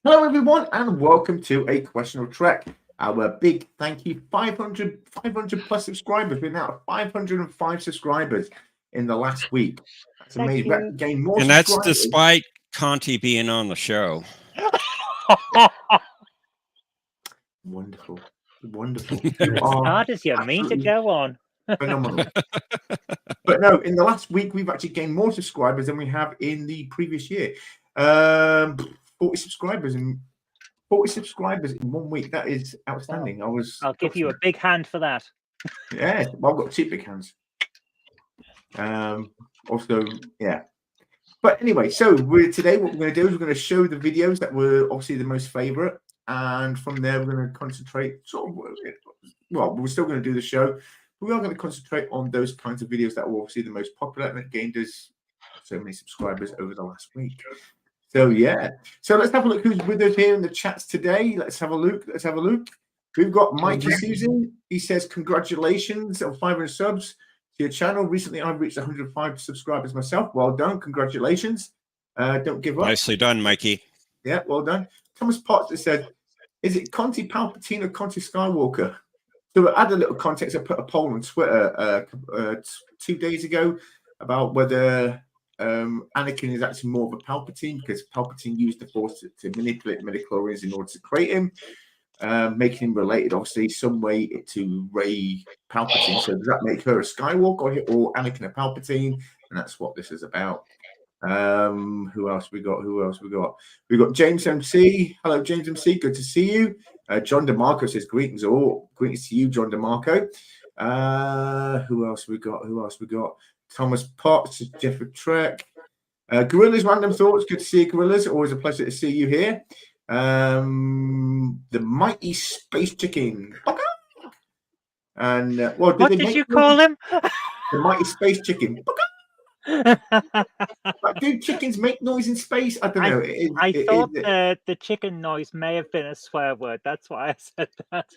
Hello, everyone, and welcome to A Questionable Trek. Our big thank you, 500 plus subscribers. We're now at 505 subscribers in the last week. That's Thank amazing. We you. actually gained more And that's subscribers. despite Conti being on the show. Wonderful. Wonderful. As You are hard as you mean to absolutely go on. phenomenal. But no, in the last week, we've actually gained more subscribers than we have in the previous year. 40 subscribers in 40 subscribers in 1 week. That is outstanding. I'll give you a big hand for that. Yeah, well, I've got 2 big hands. Also, yeah. But anyway, so today what we're going to do is we're going to show the videos that were obviously the most favorite, and from there we're going to concentrate. Well, we're still going to do the show, but we are going to concentrate on those kinds of videos that were obviously the most popular and that gained us so many subscribers over the last week. So yeah, so let's have a look who's with us here in the chats today. Let's have a look. We've got Mikey Susan. He says congratulations on 500 subs to your channel. Recently, I've reached 105 subscribers myself. Well done, congratulations. Don't give up. Nicely done, Mikey. Yeah, well done. Thomas Potts said, "Is it Conti Palpatine or Conti Skywalker?" So to add a little context, I put a poll on Twitter 2 days ago about whether Anakin is actually more of a Palpatine, because Palpatine used the Force to manipulate midichlorians in order to create him, making him related, obviously, some way to Rey Palpatine. So does that make her a Skywalker or Anakin a Palpatine? And that's what this is about. Who else we got? We got James MC. Hello, James MC. Good to see you. John DeMarco says greetings to you, John DeMarco. Who else we got? Thomas Potts, Jeffrey Trek. Gorillas Random Thoughts. Good to see you, Gorillas. Always a pleasure to see you here. The Mighty Space Chicken. And what did you call him? The Mighty Space Chicken. But do chickens make noise in space? I don't know. I thought the chicken noise may have been a swear word. That's why I said that.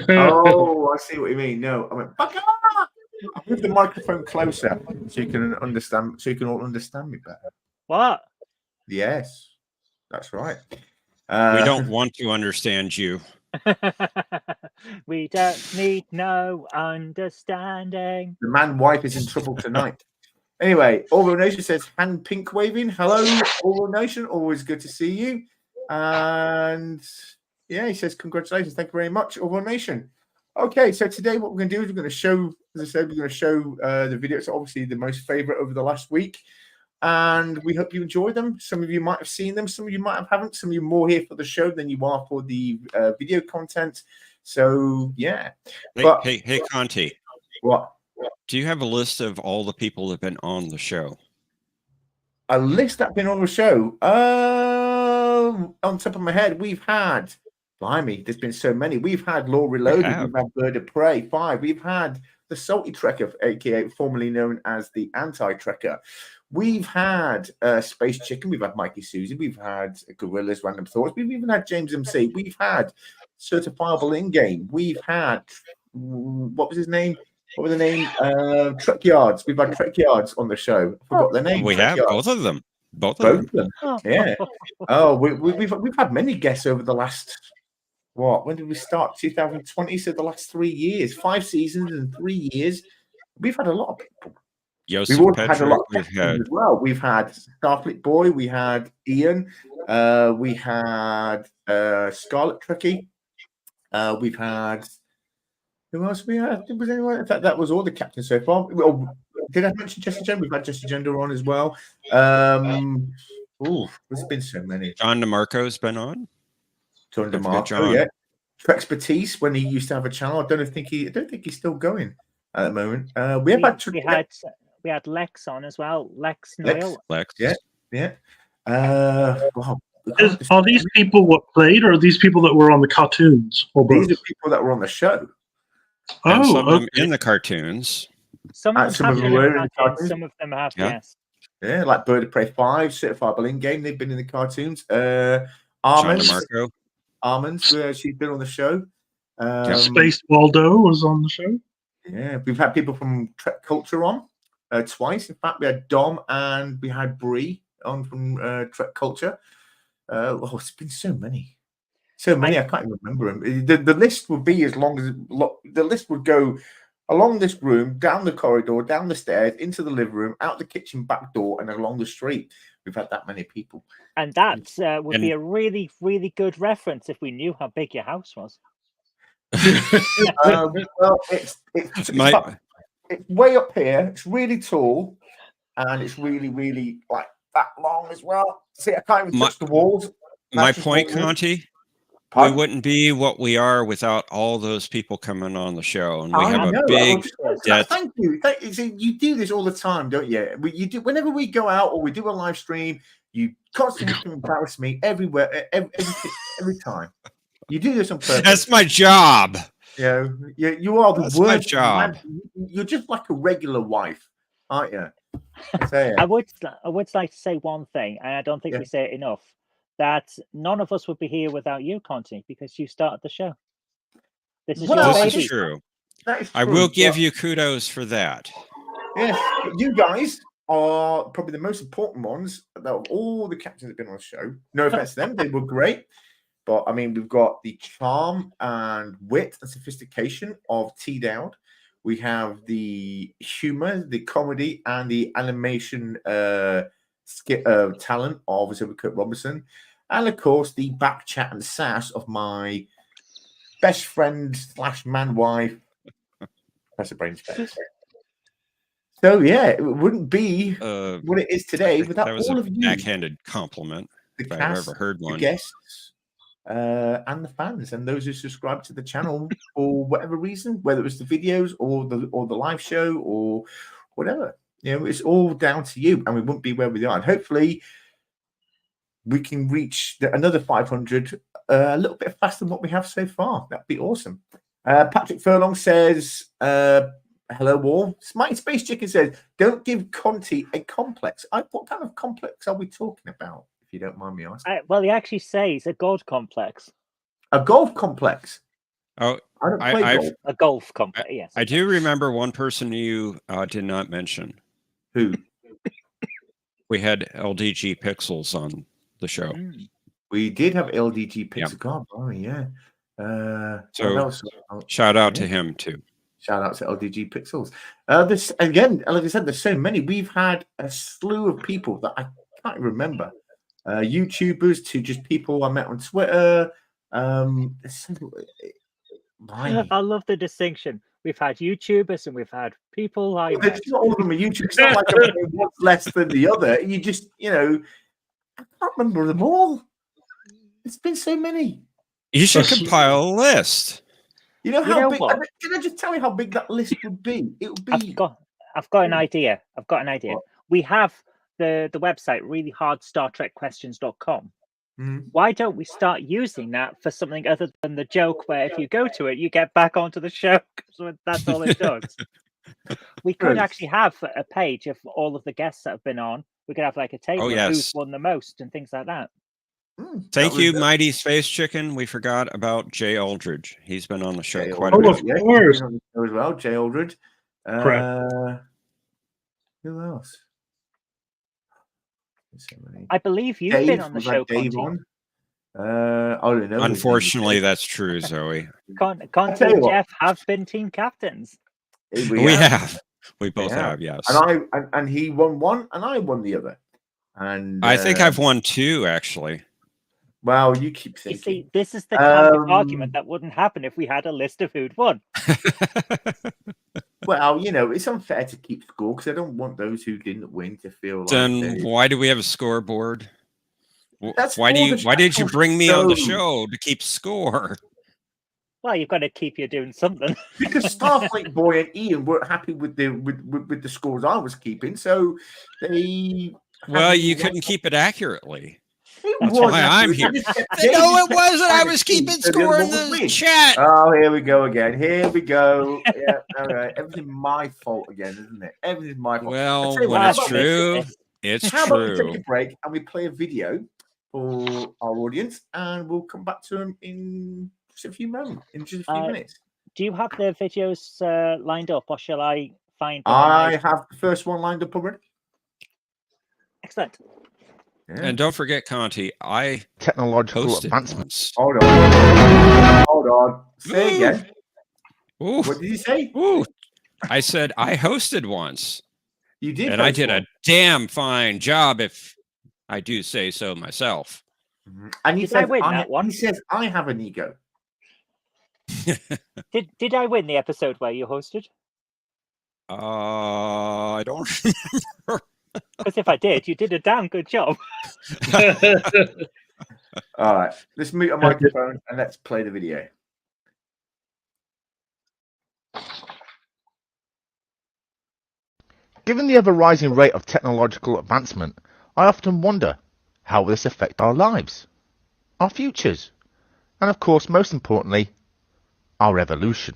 Oh, I see what you mean. No, I went, Baka! I moved the microphone closer so you can understand, so you can all understand me better. What? Yes, that's right. We don't want to understand you. We don't need no understanding. The man wife is in trouble tonight. Anyway, Orwell Nation says hand pink waving. Hello, Orwell Nation. Always good to see you. And yeah, he says congratulations. Thank you very much, Orwell Nation. Okay, so today what we're going to do is we're going to show, as I said, we're going to show the videos, obviously the most favorite over the last week. And we hope you enjoy them. Some of you might have seen them. Some of you might have haven't. Some of you are more here for the show than you are for the video content. So, yeah. Hey, Conti. What? Do you have a list of all the people that have been on the show? A list that have been on the show? On top of my head, we've had, blimey, there's been so many. We've had Law Reloaded, we've had Bird of Prey 5, we've had the Salty Trekker, aka formerly known as the Anti-Trekker. We've had Space Chicken, we've had Mikey Susie, we've had Gorillas Random Thoughts, we've even had James MC, we've had Certifiable In-Game, we've had, what was his name? What was the name? Trek Yards. We've had Trek Yards on the show. I forgot their name. We Trek have Yards. both of them. Both of them. Yeah. Oh, we've had many guests over the last, what? When did we start? 2020. So the last 3 years, 5 seasons and 3 years. We've had a lot of people. Joseph We've also had a Petrick, lot of guests as well. We've had Starfleet Boy. We had Ian. We had Scarlet Trekkie. We've had. Who else we had? Was anyone? In fact, that was all the captains so far. Oh, did I mention Jesse Gender? We've had Jesse Gender on as well. There's been so many. John DeMarco's been on. John DeMarco, yeah. Trexpertise when he used to have a channel. I don't think he's still going at the moment. We had Lex on as well. Lex Noel. Lex. Yeah. Wow. Are these people what played, or are these people that were on the cartoons? Or these are people that were on the show. And some of them in the cartoons. Some of them were in the cartoons. Some of them have, yes. Yeah, like Bird of Prey 5, Certifiable In-Game. They've been in the cartoons. Almonds, she's been on the show. Space Waldo was on the show. Yeah, we've had people from Trek Culture on twice. In fact, we had Dom and we had Bree on from Trek Culture. It's been so many. So many, I can't even remember them. The list would be as long as the list would go along this room, down the corridor, down the stairs, into the living room, out the kitchen back door, and along the street. We've had that many people. And that would be a really, really good reference if we knew how big your house was. Well, it's way up here. It's really tall, and it's really, really like that long as well. See, I can't even touch the walls. My point, Conti. We wouldn't be what we are without all those people coming on the show, and we have a big debt. Thank you. See, you do this all the time, don't you? You do whenever we go out or we do a live stream. You constantly embarrass me everywhere, every time. You do this on purpose. That's my job. You know, you are the That's worst my job. You're just like a regular wife, aren't you? I would like to say one thing, and I don't think we say it enough. That none of us would be here without you, Conti, because you started the show. This is this is true. That is true. I will give you kudos for that. Yes, you guys are probably the most important ones out of all the captains that have been on the show. No offense to them, they were great. But I mean, we've got the charm and wit and sophistication of T Dowd. We have the humor, the comedy, and the animation talent of Kurt Robinson, and of course the back chat and sass of my best friend / man wife, Professor Brainspace. So yeah, it wouldn't be what it is today without all of you. Backhanded compliment. The if cast, I've ever heard one. The guests, and the fans, and those who subscribe to the channel for whatever reason, whether it's the videos or the live show or whatever. You know, it's all down to you, and we wouldn't be where we are. And hopefully, we can reach another 500 a little bit faster than what we have so far. That'd be awesome. Patrick Furlong says, hello, all. Mighty Space Chicken says, don't give Conti a complex. What kind of complex are we talking about, if you don't mind me asking? Well, he actually says a God complex. A golf complex? Oh, I don't play golf. A golf complex, yes. I do remember one person you did not mention. Who? We had LDG Pixels on the show. We did have LDG Pixel. Oh, yeah. Shout out to him too. Shout out to LDG Pixels. This again, like I said, there's so many. We've had a slew of people that I can't remember. YouTubers to just people I met on Twitter. I love the distinction. We've had YouTubers and we've had people I met. Not all of them are YouTubers. It's not like one's less than the other. You just, I can't remember them all. It's been so many. You should compile a list. You know how big? Can I just tell you how big that list would be? It would be. I've got an idea. What? We have the website reallyhardstartrekquestions.com. Why don't we start using that for something other than the joke where if you go to it, you get back onto the show? So that's all it does. We could actually have a page of all of the guests that have been on. We could have like a table of who's won the most and things like that. Thank you, Mighty Space Chicken. We forgot about Jay Aldridge. He's been on the show quite a bit. Of course. As well, Jay Aldridge. Who else? I believe you've been on the show, Conti. I don't know. Unfortunately, that's true, Zoe. Conti and Jeff have been team captains. We have. We both have, yes. And he won one, and I won the other. And I think I've won two, actually. Well, you keep thinking. You see, this is the kind of argument that wouldn't happen if we had a list of who'd won. Well, it's unfair to keep score because I don't want those who didn't win to feel like. Then why do we have a scoreboard? Why did you bring me on the show to keep score? Well, you've got to keep you doing something. Because Starfleet Boy and Ian weren't happy with the scores I was keeping, so they. Well, you couldn't keep it accurately. That's why I'm here. No, it wasn't. I was keeping score in the chat. Oh, here we go again. Here we go. Yeah, all right. Everything's my fault again, isn't it? Everything's my fault. Well, when it's true, it's true. How about we take a break and we play a video for our audience, and we'll come back to them in just a few moments, in just a few minutes. Do you have the videos lined up, or shall I find them? I have the first one lined up already. Excellent. Yeah. And don't forget, Conti, I technological advancements. Hold on. Hold on. Say again. Ooh. What did you say? Ooh. I said I hosted once. You did, and I did a damn fine job, if I do say so myself. And he Did says, I win that one? He says, I have an ego. Did I win the episode where you hosted? I don't remember. Because if I did, you did a damn good job. All right, let's mute our microphone and let's play the video. Given the ever-rising rate of technological advancement, I often wonder, how will this affect our lives, our futures, and of course, most importantly, our evolution?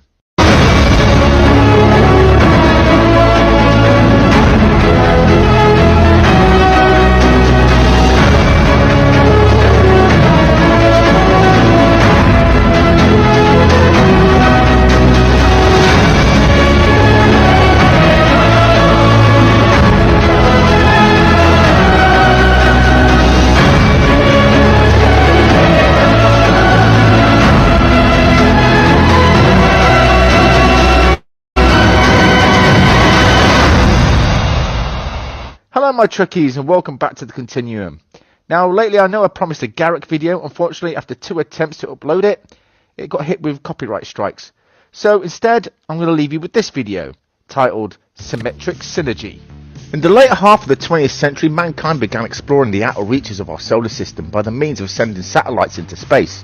Hello my Trekkies and welcome back to the Continuum. Now lately I know I promised a Garrick video. Unfortunately, after 2 attempts to upload it, it got hit with copyright strikes. So instead I'm going to leave you with this video titled Symmetric Synergy. In the later half of the 20th century, mankind began exploring the outer reaches of our solar system by the means of sending satellites into space.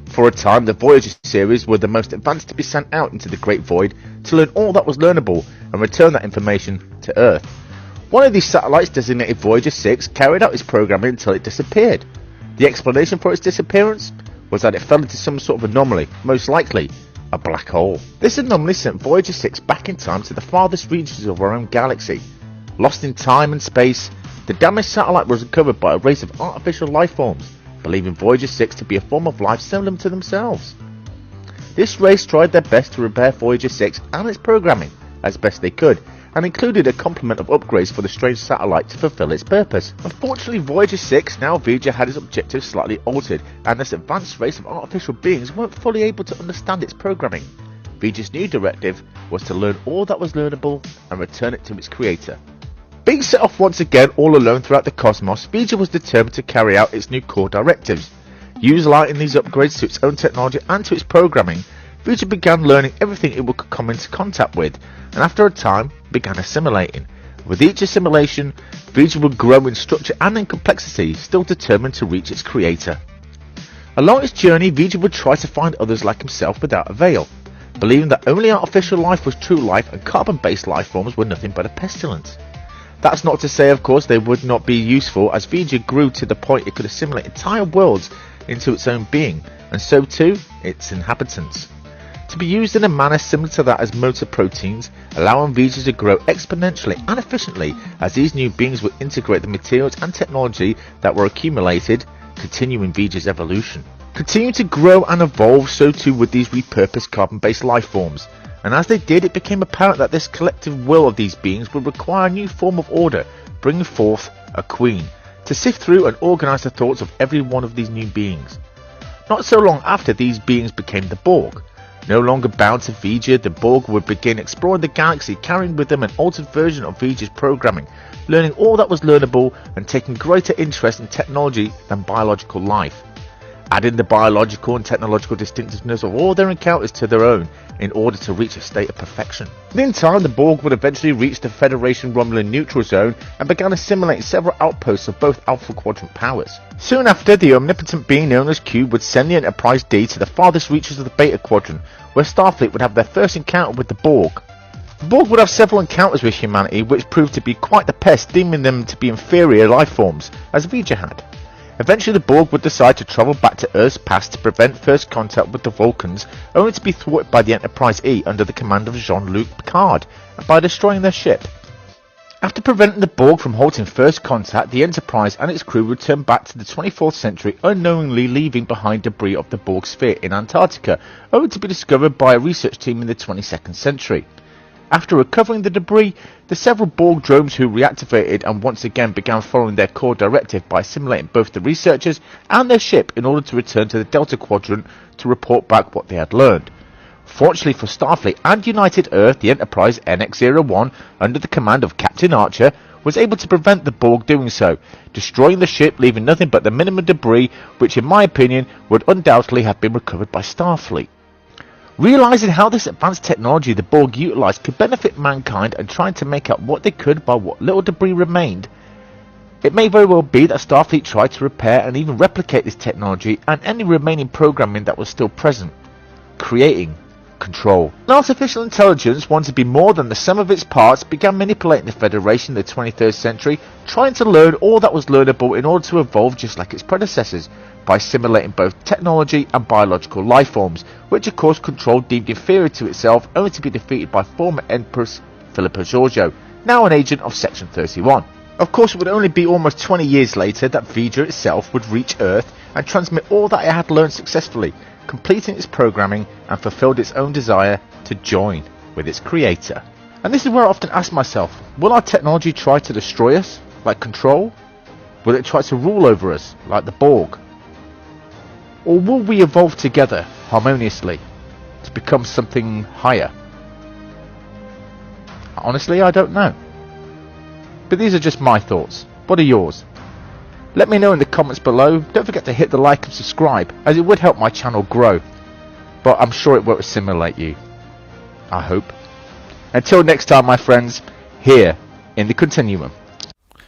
For a time, the Voyager series were the most advanced to be sent out into the Great Void to learn all that was learnable and return that information to Earth. One of these satellites, designated Voyager 6, carried out its programming until it disappeared. The explanation for its disappearance was that it fell into some sort of anomaly, most likely a black hole. This anomaly sent Voyager 6 back in time to the farthest reaches of our own galaxy. Lost in time and space, the damaged satellite was recovered by a race of artificial life forms, believing Voyager 6 to be a form of life similar to themselves. This race tried their best to repair Voyager 6 and its programming as best they could, and included a complement of upgrades for the strange satellite to fulfill its purpose. Unfortunately, Voyager 6, now V'Ger, had its objectives slightly altered, and this advanced race of artificial beings weren't fully able to understand its programming. V'Ger's new directive was to learn all that was learnable and return it to its creator. Being set off once again all alone throughout the cosmos, V'Ger was determined to carry out its new core directives. Utilizing these upgrades to its own technology and to its programming, V'Ger began learning everything it would come into contact with, and after a time began assimilating. With each assimilation, V'Ger would grow in structure and in complexity, still determined to reach its creator. Along its journey, V'Ger would try to find others like himself without avail, believing that only artificial life was true life and carbon-based life forms were nothing but a pestilence. That's not to say, of course, they would not be useful, as V'Ger grew to the point it could assimilate entire worlds into its own being, and so too its inhabitants. To be used in a manner similar to that as motor proteins, allowing V'Ger to grow exponentially and efficiently as these new beings would integrate the materials and technology that were accumulated, continuing V'Ger's evolution. Continuing to grow and evolve, so too would these repurposed carbon-based life forms, and as they did, it became apparent that this collective will of these beings would require a new form of order, bringing forth a queen, to sift through and organise the thoughts of every one of these new beings. Not so long after, these beings became the Borg. No longer bound to V'Ger, the Borg would begin exploring the galaxy, carrying with them an altered version of V'Ger's programming, learning all that was learnable and taking greater interest in technology than biological life, adding the biological and technological distinctiveness of all their encounters to their own in order to reach a state of perfection. In time, the Borg would eventually reach the Federation Romulan neutral zone and began assimilating several outposts of both Alpha Quadrant powers. Soon after, the omnipotent being known as Q would send the Enterprise D to the farthest reaches of the Beta Quadrant, where Starfleet would have their first encounter with the Borg. The Borg would have several encounters with humanity, which proved to be quite the pest, deeming them to be inferior life forms, as V'Ger had. Eventually, the Borg would decide to travel back to Earth's past to prevent first contact with the Vulcans, only to be thwarted by the Enterprise E under the command of Jean-Luc Picard, by destroying their ship. After preventing the Borg from halting first contact, the Enterprise and its crew returned back to the 24th century, unknowingly leaving behind debris of the Borg sphere in Antarctica, only to be discovered by a research team in the 22nd century. After recovering the debris, the several Borg drones who reactivated and once again began following their core directive by assimilating both the researchers and their ship in order to return to the Delta Quadrant to report back what they had learned. Fortunately for Starfleet and United Earth, the Enterprise NX-01, under the command of Captain Archer, was able to prevent the Borg doing so, destroying the ship, leaving nothing but the minimum debris, which in my opinion would undoubtedly have been recovered by Starfleet. Realising how this advanced technology the Borg utilised could benefit mankind and trying to make up what they could by what little debris remained, it may very well be that Starfleet tried to repair and even replicate this technology and any remaining programming that was still present, creating control. An artificial intelligence, wanting to be more than the sum of its parts, began manipulating the Federation in the 23rd century, trying to learn all that was learnable in order to evolve just like its predecessors, by assimilating both technology and biological life forms, which of course Control deemed inferior to itself, only to be defeated by former Empress Philippa Georgiou, now an agent of Section 31. Of course, it would only be almost 20 years later that Vedra itself would reach Earth and transmit all that it had learned successfully, completing its programming and fulfilled its own desire to join with its creator. And this is where I often ask myself, will our technology try to destroy us, like Control? Will it try to rule over us, like the Borg? Or will we evolve together, harmoniously, to become something higher? Honestly, I don't know. But these are just my thoughts. What are yours? Let me know in the comments below. Don't forget to hit the like and subscribe, as it would help my channel grow. But I'm sure it won't assimilate you. I hope. Until next time, my friends, here in the Continuum.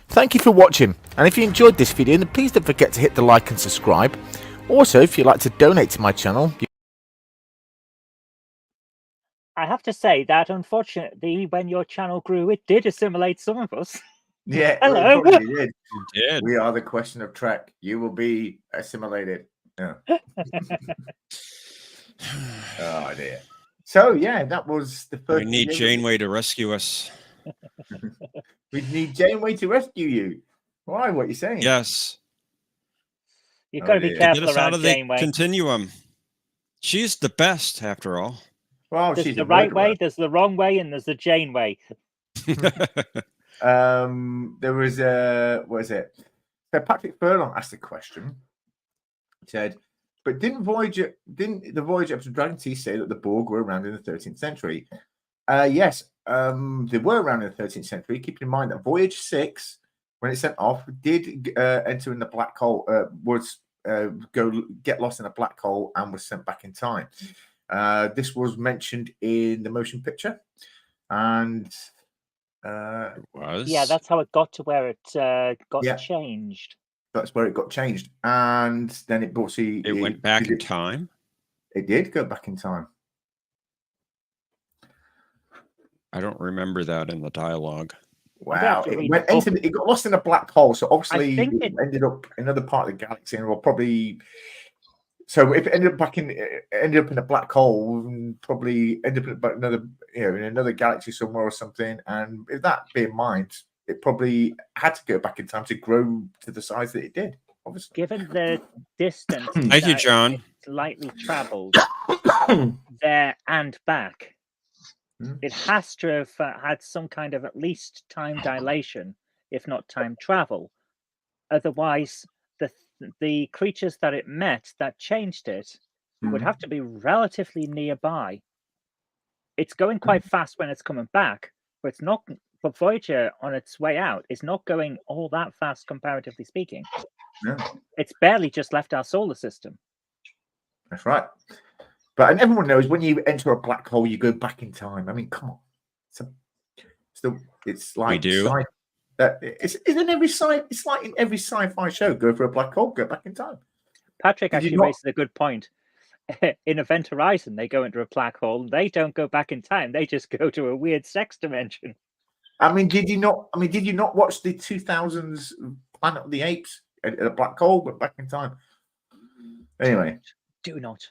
Thank you for watching, and if you enjoyed this video, then please don't forget to hit the like and subscribe. Also, if you'd like to donate to my channel... I have to say that, unfortunately, when your channel grew, it did assimilate some of us. Yeah, hello. It probably did. You did. We are the question of Trek. You will be assimilated. Yeah. Oh dear. So yeah, that was the first. We need Janeway to rescue us. We need Janeway to rescue you. Why? What are you saying? Yes. You've got to be careful around Janeway. Continuum. She's the best, after all. Well, there's she's the right way, there's the wrong way, and there's the Janeway. There was what is it? So Patrick Furlong asked a question. He said, but didn't the Voyager episode Dragon Teeth say that the Borg were around in the 13th century? Yes, they were around in the 13th century. Keep in mind that Voyage 6, when it sent off, did enter in the black hole, go get lost in a black hole and was sent back in time. This was mentioned in the motion picture, and it was. Yeah, that's how it got to where it got changed. That's where it got changed, and then it went back in time. It did go back in time. I don't remember that in the dialogue. Wow, it got lost in a black hole, so obviously it ended up in another part of the galaxy, and probably. So if it ended up in a black hole, and probably ended up in another, in another galaxy somewhere or something. And with that being in mind, it probably had to go back in time to grow to the size that it did. Obviously, given the distance, thank you, John. Slightly travelled there and back. It has to have had some kind of at least time dilation, if not time travel. Otherwise, the creatures that it met that changed it would have to be relatively nearby. It's going quite fast when it's coming back, but it's not. But Voyager on its way out is not going all that fast, comparatively speaking. Yeah. It's barely just left our solar system. That's right. And everyone knows when you enter a black hole, you go back in time. I mean, come on. It's like we do. It's in every it's like in every sci-fi show. Go for a black hole, go back in time. Patrick actually raises a good point. In Event Horizon, they go into a black hole. They don't go back in time. They just go to a weird sex dimension. I mean, did you not watch the 2000s Planet of the Apes? A black hole, but back in time. Anyway, do not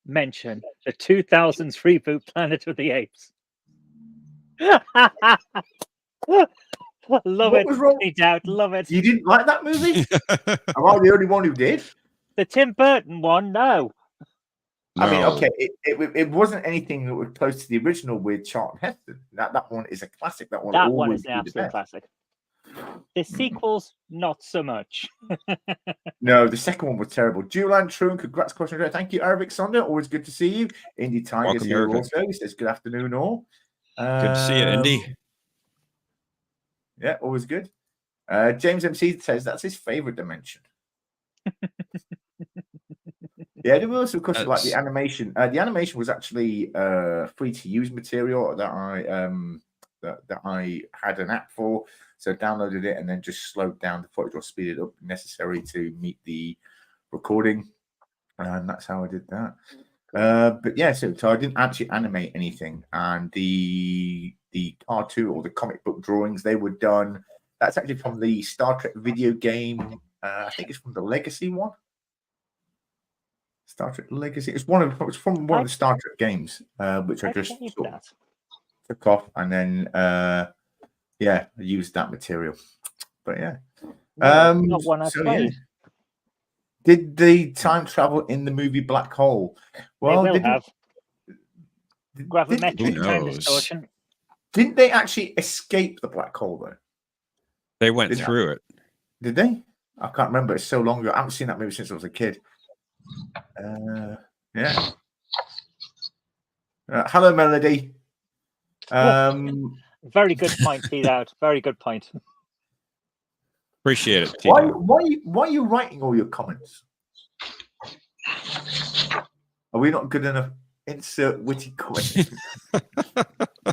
mention the 2000s reboot Planet of the Apes. Love it. Love it. You didn't like that movie? Am I the only one who did? The Tim Burton one, no. I mean, okay, it wasn't anything that was close to the original with Charlton Heston. That one is a classic. That one is an absolute classic. The sequels, not so much. No, the second one was terrible. Julian True, congrats, question. Thank you, Arabic Sonder. Always good to see you. Indy Tigers Welcome, here Arabic. also. He says good afternoon, all. Good to see you, Indy. Yeah, always good. James MC says that's his favorite dimension. Yeah, there was, of course, like the animation. The animation was actually free to use material that I had an app for, so downloaded it and then just slowed down the footage or speeded up necessary to meet the recording, and that's how I did that. But yeah, so I didn't actually animate anything, and the cartoon or the comic book drawings, they were done. That's actually from the Star Trek video game. I think it's from the Legacy one. Star Trek Legacy. It's from one of the Star Trek games, which I just sort of took off, and then I used that material. But yeah, not one I've played. Yeah. Did they time travel in the movie Black Hole? Well, they will have gravimetric time distortion. Didn't they actually escape the black hole though? They went through it. Did they? I can't remember. It's so long ago. I haven't seen that movie since I was a kid. Yeah. Hello, Melody. Very good point, Pete out. Very good point. Appreciate it. Why are you writing all your comments? Are we not good enough? Insert witty comment.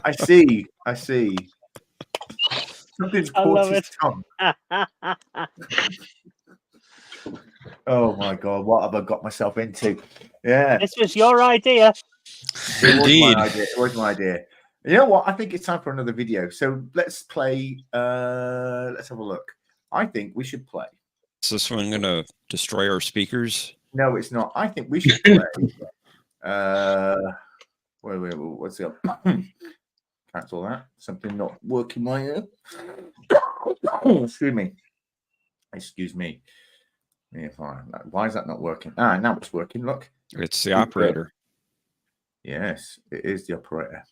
I see. Something's caught his tongue. Oh my God, what have I got myself into? Yeah. This was your idea. Indeed. It was my idea. You know what? I think it's time for another video. So let's play. Let's have a look. I think we should play. Is this one going to destroy our speakers? No, it's not. I think we should play. Wait, what's up? Cancel that. Something not working my ear. Excuse me. Yeah, fine. Why is that not working? Now it's working. Look. It's the operator. Yes, it is the operator.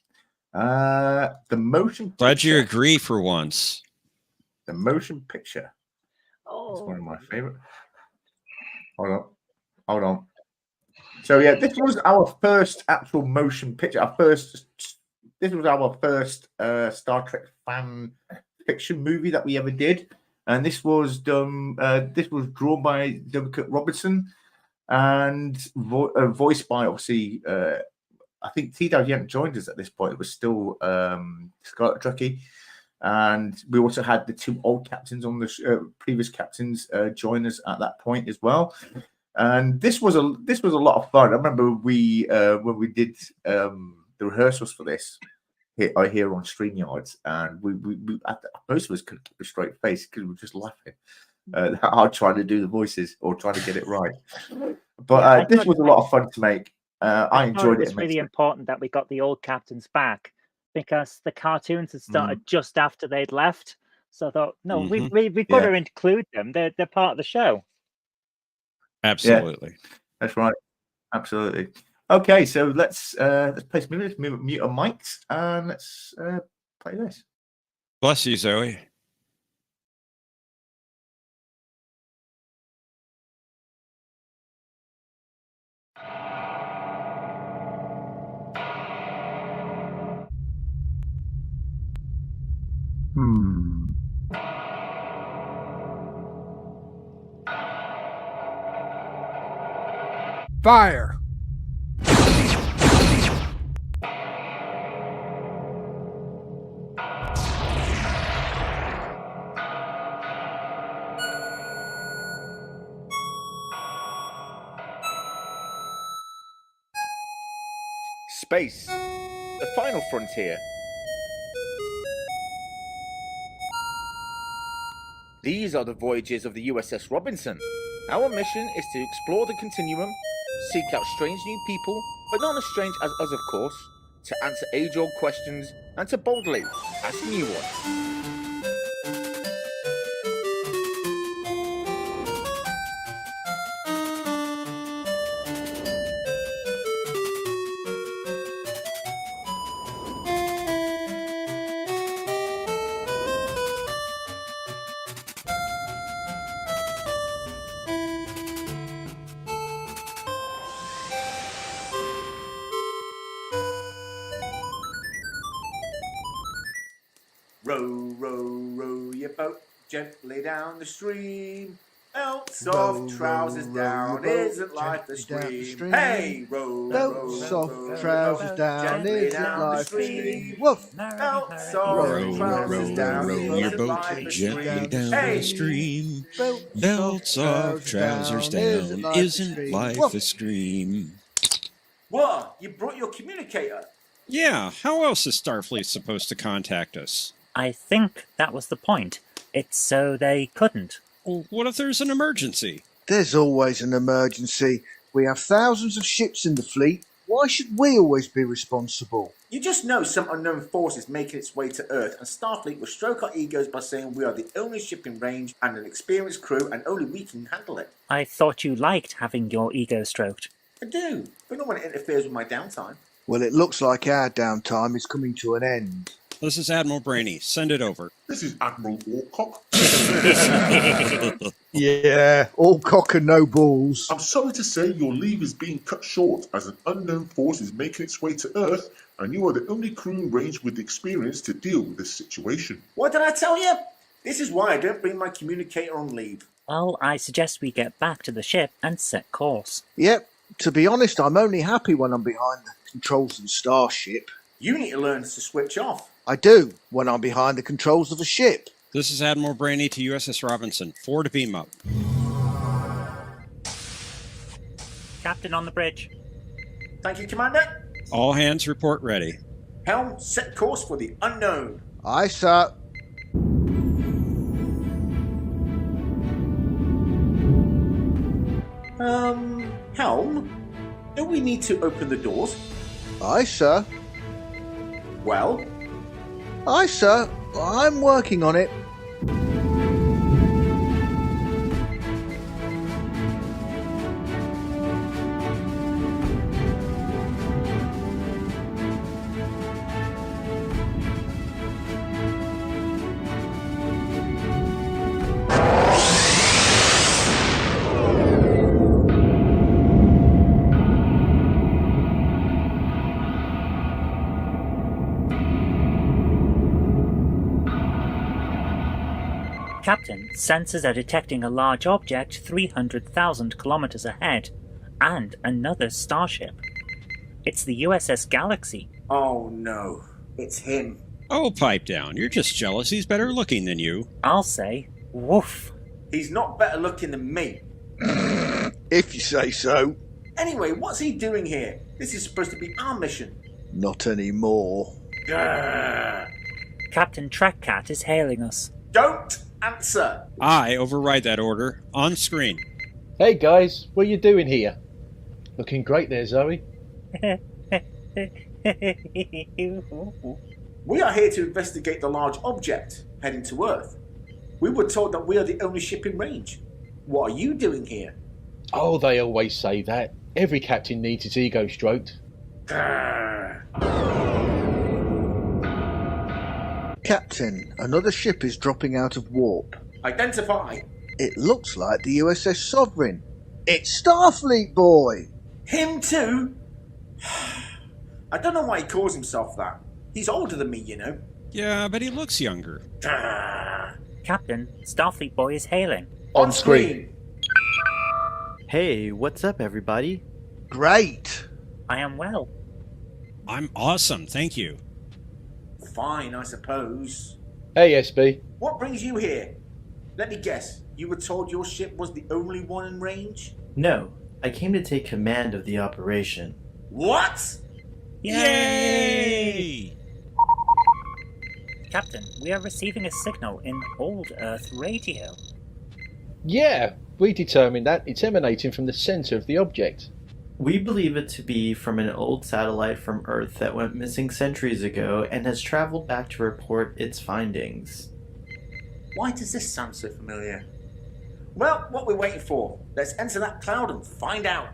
The motion. Glad you agree for once. The motion picture. Oh, it's one of my favorite. Hold on. So yeah, this was our first actual motion picture. This was our first Star Trek fan fiction movie that we ever did, and this was done. This was drawn by W. Robertson and voiced by obviously. I think T-Dad hadn't joined us at this point. It was still Scarlet Truckee. And we also had the two old captains on the previous captains join us at that point as well. And this was a lot of fun. I remember when we did the rehearsals for this here on StreamYards, and we most of us couldn't keep a straight face because we were just laughing. Hard trying to do the voices or trying to get it right. But this was a lot of fun to make. I enjoyed it. It's really important that we got the old captains back, because the cartoons had started just after they'd left. So I thought, no, we've got to include them. They're part of the show. Absolutely. Yeah, that's right. Absolutely. Okay, so let's play some music. Let's mute our mics and let's play this. Bless you, Zoe. Fire! Space, the final frontier. These are the voyages of the USS Robinson. Our mission is to explore the continuum, seek out strange new people, but not as strange as us, of course, to answer age-old questions and to boldly ask new ones. Row, row, row your boat gently down the stream. Belts off, trousers down, isn't life a scream? Hey, row, Belts row, off, row trousers your boat down, gently isn't down the life a stream. scream? Woof! Belts Row, off, Row, trousers row, down, row your isn't boat life a gently scream? down Hey, the stream. Belts Belts off, trousers down, isn't life a scream? what? You brought your communicator? Yeah, how else is Starfleet supposed to contact us? I think that was the point. It's so they couldn't. Well, what if there's an emergency? There's always an emergency. We have thousands of ships in the fleet. Why should we always be responsible? You just know some unknown force is making its way to Earth, and Starfleet will stroke our egos by saying we are the only ship in range and an experienced crew, and only we can handle it. I thought you liked having your ego stroked. I do, but not when it interferes with my downtime. Well, it looks like our downtime is coming to an end. This is Admiral Brainy. Send it over. This is Admiral Warcock. Yeah, all cock and no balls. I'm sorry to say your leave is being cut short as an unknown force is making its way to Earth, and you are the only crew in range with the experience to deal with this situation. What did I tell you? This is why I don't bring my communicator on leave. Well, I suggest we get back to the ship and set course. Yep, to be honest, I'm only happy when I'm behind the controls of the starship. You need to learn to switch off. I do, when I'm behind the controls of a ship. This is Admiral Brainy to USS Robinson. 4 to beam up. Captain on the bridge. Thank you, Commander. All hands report ready. Helm, set course for the unknown. Aye, sir. Helm, don't we need to open the doors? Aye, sir. Well, Aye, sir. I'm working on it. Captain, sensors are detecting a large object 300,000 kilometers ahead, and another starship. It's the USS Galaxy. oh no, it's him. Oh, pipe down. You're just jealous he's better looking than you. I'll say, woof. He's not better looking than me. If you say so. Anyway, what's he doing here? This is supposed to be our mission. Not anymore. Grrr. Captain Trackcat is hailing us. Don't answer. I override that order. On screen. Hey guys, what are you doing here? Looking great there, Zoe. We are here to investigate the large object heading to Earth. We were told that we are the only ship in range. What are you doing here? Oh, they always say that. Every captain needs his ego stroked. Grrr. Captain, another ship is dropping out of warp. Identify. It looks like the USS Sovereign. It's Starfleet, boy! Him too? I don't know why he calls himself that. He's older than me, you know. Yeah, but he looks younger. Grrr. Captain, Starfleet Boy is hailing. On screen. Hey, what's up, everybody? Great! I am well. I'm awesome, thank you. Fine, I suppose. Hey SB. What brings you here? Let me guess. You were told your ship was the only one in range? No, I came to take command of the operation. What? Yay! Captain, we are receiving a signal in Old Earth radio. Yeah, we determined that it's emanating from the center of the object. We believe it to be from an old satellite from Earth that went missing centuries ago and has traveled back to report its findings. Why does this sound so familiar? Well, what we're waiting for? Let's enter that cloud and find out.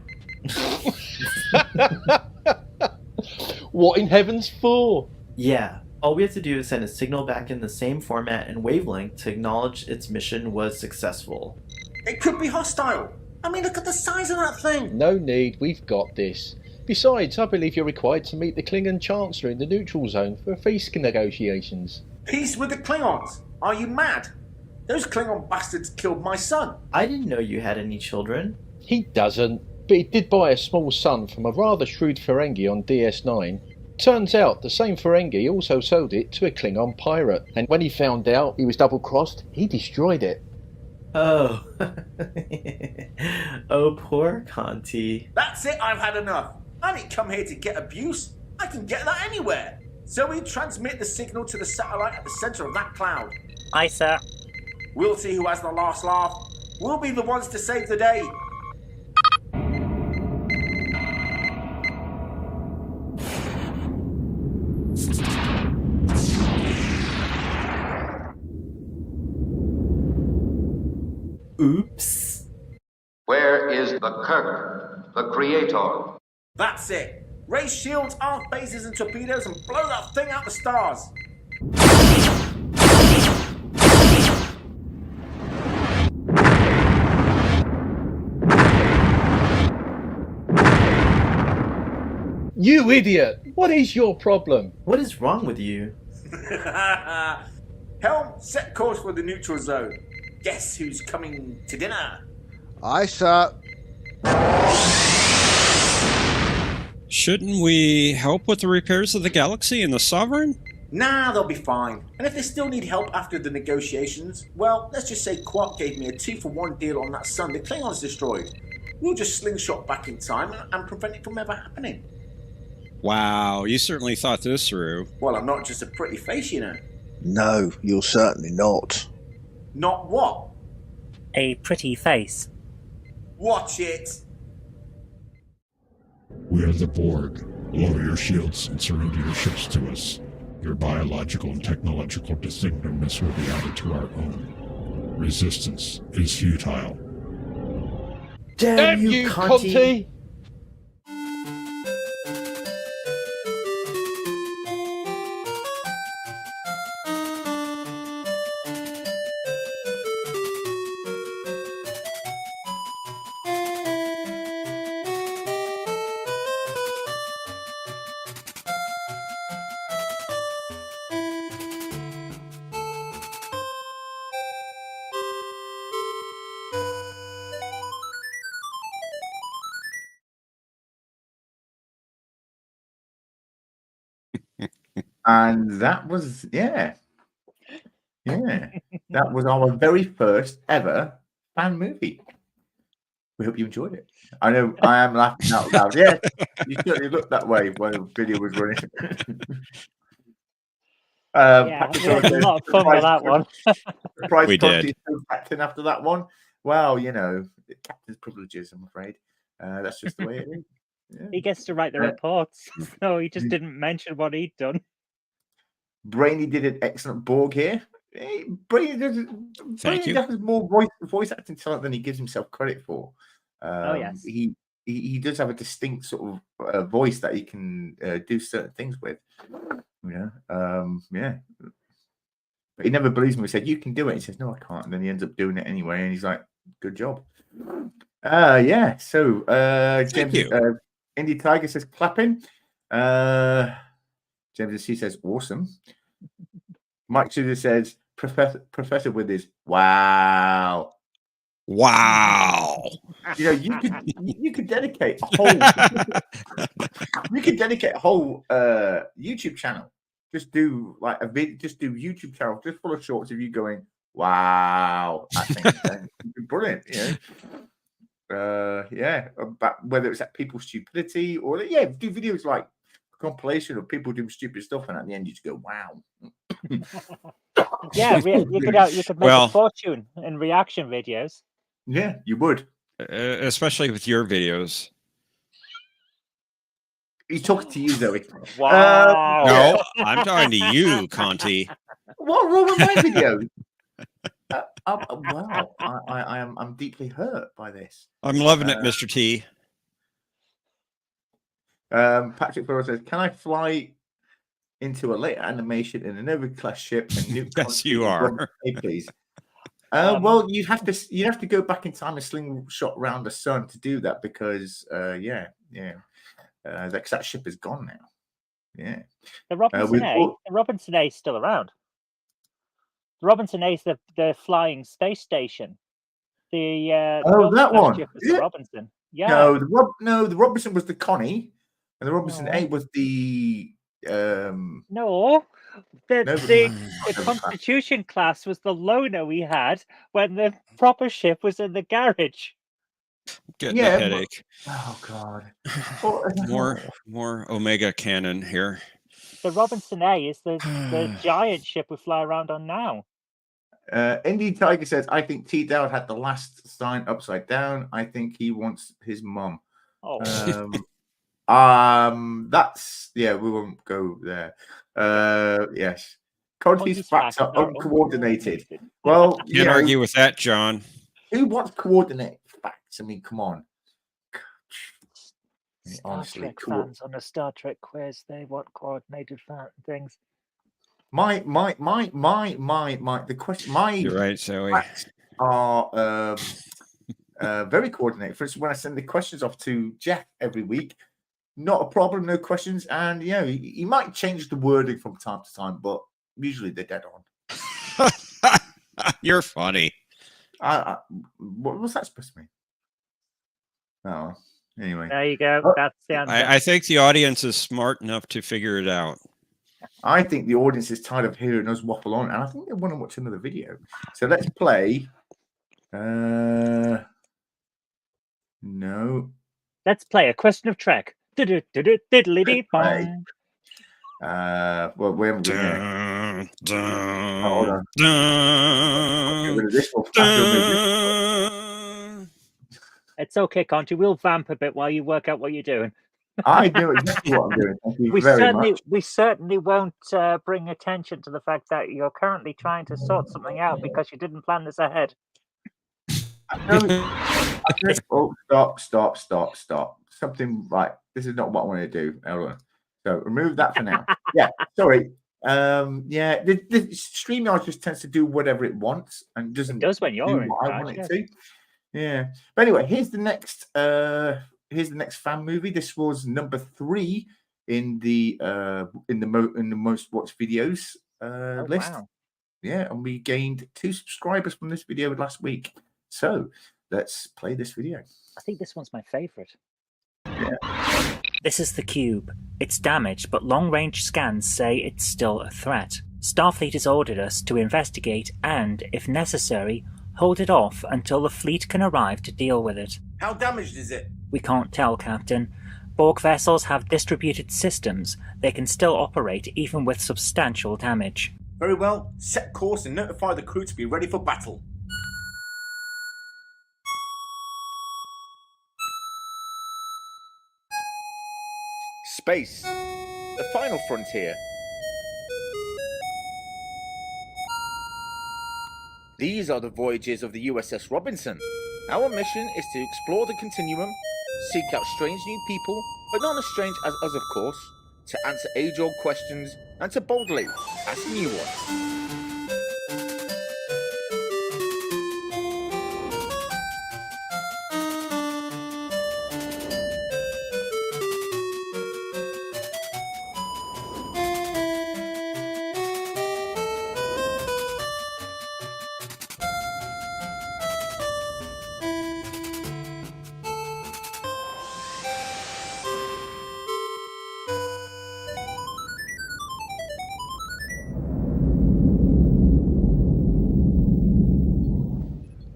What in heaven's for? Yeah, all we have to do is send a signal back in the same format and wavelength to acknowledge its mission was successful. It could be hostile. I mean, look at the size of that thing. No need, we've got this. Besides, I believe you're required to meet the Klingon Chancellor in the neutral zone for peace negotiations. Peace with the Klingons. Are you mad? Those Klingon bastards killed my son. I didn't know you had any children. He doesn't, but he did buy a small son from a rather shrewd Ferengi on DS9. Turns out the same Ferengi also sold it to a Klingon pirate, and when he found out he was double-crossed, he destroyed it. Oh. Oh, poor Conti. That's it, I've had enough. I didn't come here to get abuse. I can get that anywhere. So we transmit the signal to the satellite at the center of that cloud. Aye, sir. We'll see who has the last laugh. We'll be the ones to save the day. Oops. Where is the Kirk, the creator? That's it. Raise shields, arc bases and torpedoes and blow that thing out the stars. You idiot! What is your problem? What is wrong with you? Helm, set course for the neutral zone. Guess who's coming to dinner? Aye, sir. Shouldn't we help with the repairs of the Galaxy and the Sovereign? Nah, they'll be fine. And if they still need help after the negotiations, well, let's just say Quark gave me a 2-for-1 deal on that sun the Klingons destroyed. We'll just slingshot back in time and prevent it from ever happening. Wow, you certainly thought this through. Well, I'm not just a pretty face, you know. No, you're certainly not. Not what? A pretty face. Watch it! We are the Borg. Lower your shields and surrender your ships to us. Your biological and technological distinctiveness will be added to our own. Resistance is futile. Damn you, Conti! And that was, that was our very first ever fan movie. We hope you enjoyed it. I know I am laughing out loud. Yes, you certainly looked that way when the video was running. Yeah, we had a lot of fun with that one. Price We did. Captain after that one. Well, you know, captain's privileges, I'm afraid. That's just the way it is. Yeah. He gets to write the reports, so he just didn't mention what he'd done. Brainy did an excellent Borg here. Brainy has more voice acting talent than he gives himself credit for. Oh yes, he does have a distinct sort of voice that he can do certain things with. Yeah, but he never believes me. He said, "You can do it." He says, "No, I can't." And then he ends up doing it anyway, and he's like, "Good job." So James, Indy Tiger says clapping. James C says awesome. Mike Suda says Professor with his wow. You know, you could dedicate a whole YouTube channel. Just do like a video, just do YouTube channel just full of shorts of you going wow. I think it's brilliant, you know. But whether it's at people's stupidity or do videos like compilation of people doing stupid stuff, and at the end you just go, "Wow!" Yeah, you could make a fortune in reaction videos. Yeah, you would, especially with your videos. He's talking to you, Zoe. Wow! No, I'm talking to you, Conti. What wrong with my videos? Wow, I'm deeply hurt by this. I'm loving it, Mr. T. Patrick Flores says, "Can I fly into a later animation in a Nova class ship?" And yes, you are. Please. Well, you'd have to go back in time and slingshot around the sun to do that because that ship is gone now. Yeah, the Robinson A is still around. The Robinson A is the flying space station. The that one. ship was the Robinson. Yeah. No, the Robinson was the Connie, and the Robinson A was the. No, the Constitution class was the loaner we had when the proper ship was in the garage. Getting a headache. Oh God! More Omega cannon here. The Robinson A is the giant ship we fly around on now. Indy Tiger says, "I think T. Dowd had the last sign upside down. I think he wants his mum." Oh. That's we won't go there. Yes, Conti's facts are uncoordinated. Well, can't argue with that, John. Who wants coordinate facts? I mean, come on. Star Trek fans on a Star Trek quiz, they want coordinated things. The question. You're right, Zoe. Facts are very coordinated. For instance, when I send the questions off to Jeff every week, not a problem, no questions, and he might change the wording from time to time, but usually they're dead on. You're funny. What was that supposed to mean? Oh, anyway. There you go. That's the answer. I think the audience is smart enough to figure it out. I think the audience is tired of hearing us waffle on, and I think they want to watch another video. So let's play. No. Let's play A Question of Trek. Diddly bong. Well, we haven't done it. Hold on. Get rid of this one. It's okay, Conti. We'll vamp a bit while you work out what you're doing. I know exactly what I'm doing. Thank you very much. We certainly won't bring attention to the fact that you're currently trying to sort something out because you didn't plan this ahead. Oh, stop. Something like this is not what I want to do. Hold on. So remove that for now. Yeah, sorry. The StreamYard just tends to do whatever it wants and doesn't do when you're in what I want it to. Yeah. But anyway, here's the next fan movie. This was number 3 in the most watched videos list. Wow. Yeah, and we gained 2 subscribers from this video last week. So let's play this video. I think this one's my favorite. Yeah. This is the Cube. It's damaged, but long-range scans say it's still a threat. Starfleet has ordered us to investigate and, if necessary, hold it off until the fleet can arrive to deal with it. How damaged is it? We can't tell, Captain. Borg vessels have distributed systems. They can still operate even with substantial damage. Very well. Set course and notify the crew to be ready for battle. Space, the final frontier. These are the voyages of the USS Robinson. Our mission is to explore the continuum, seek out strange new people, but not as strange as us, of course, to answer age-old questions and to boldly ask new ones.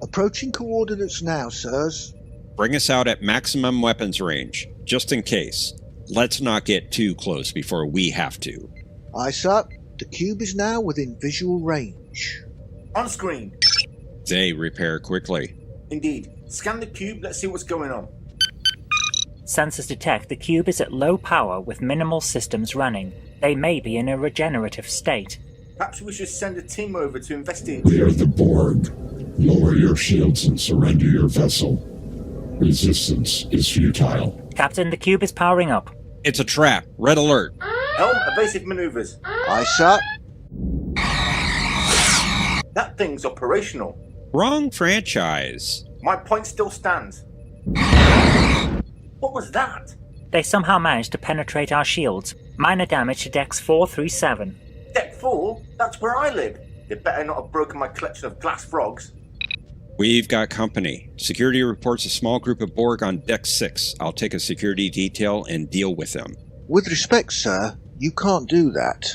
Approaching coordinates now, sirs. Bring us out at maximum weapons range, just in case. Let's not get too close before we have to. Aye, sir. The cube is now within visual range. On screen. They repair quickly. Indeed. Scan the cube, let's see what's going on. Sensors detect the cube is at low power with minimal systems running. They may be in a regenerative state. Perhaps we should send a team over to investigate. We are the Borg. Lower your shields and surrender your vessel. Resistance is futile. Captain, the cube is powering up. It's a trap. Red alert. Helm, evasive maneuvers. Aye, sir. That thing's operational. Wrong franchise. My point still stands. What was that? They somehow managed to penetrate our shields. Minor damage to decks 4 through 7. Deck 4? That's where I live. They better not have broken my collection of glass frogs. We've got company. Security reports a small group of Borg on Deck 6. I'll take a security detail and deal with them. With respect, sir, you can't do that.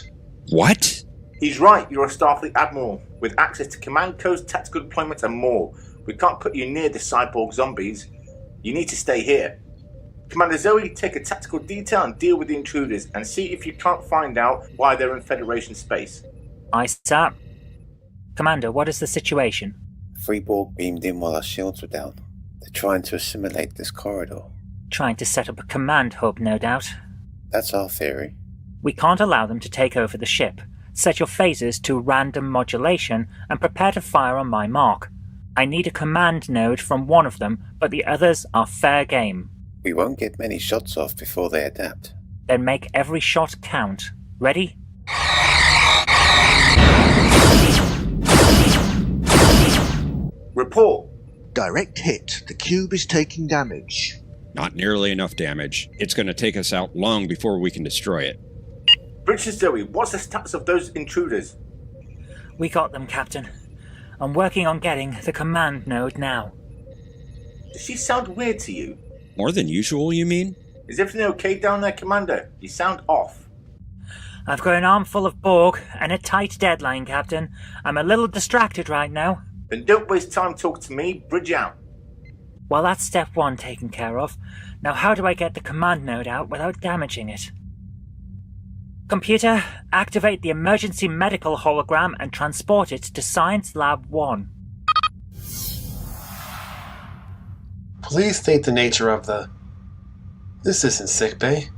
What? He's right, you're a Starfleet Admiral, with access to command codes, tactical deployments and more. We can't put you near the cyborg zombies. You need to stay here. Commander Zoe, take a tactical detail and deal with the intruders, and see if you can't find out why they're in Federation space. Aye, sir. Commander, what is the situation? 3 Borg beamed in while our shields were down. They're trying to assimilate this corridor. Trying to set up a command hub, no doubt. That's our theory. We can't allow them to take over the ship. Set your phasers to random modulation and prepare to fire on my mark. I need a command node from one of them, but the others are fair game. We won't get many shots off before they adapt. Then make every shot count. Ready? Report. Direct hit. The cube is taking damage. Not nearly enough damage. It's going to take us out long before we can destroy it. Bridget Zoe, what's the status of those intruders? We got them, Captain. I'm working on getting the command node now. Does she sound weird to you? More than usual, you mean? Is everything okay down there, Commander? You sound off. I've got an armful of Borg and a tight deadline, Captain. I'm a little distracted right now. Then don't waste time talking to me. Bridge out. Well, that's step 1 taken care of. Now how do I get the command node out without damaging it? Computer, activate the emergency medical hologram and transport it to Science Lab 1. Please state the nature of the... This isn't sickbay.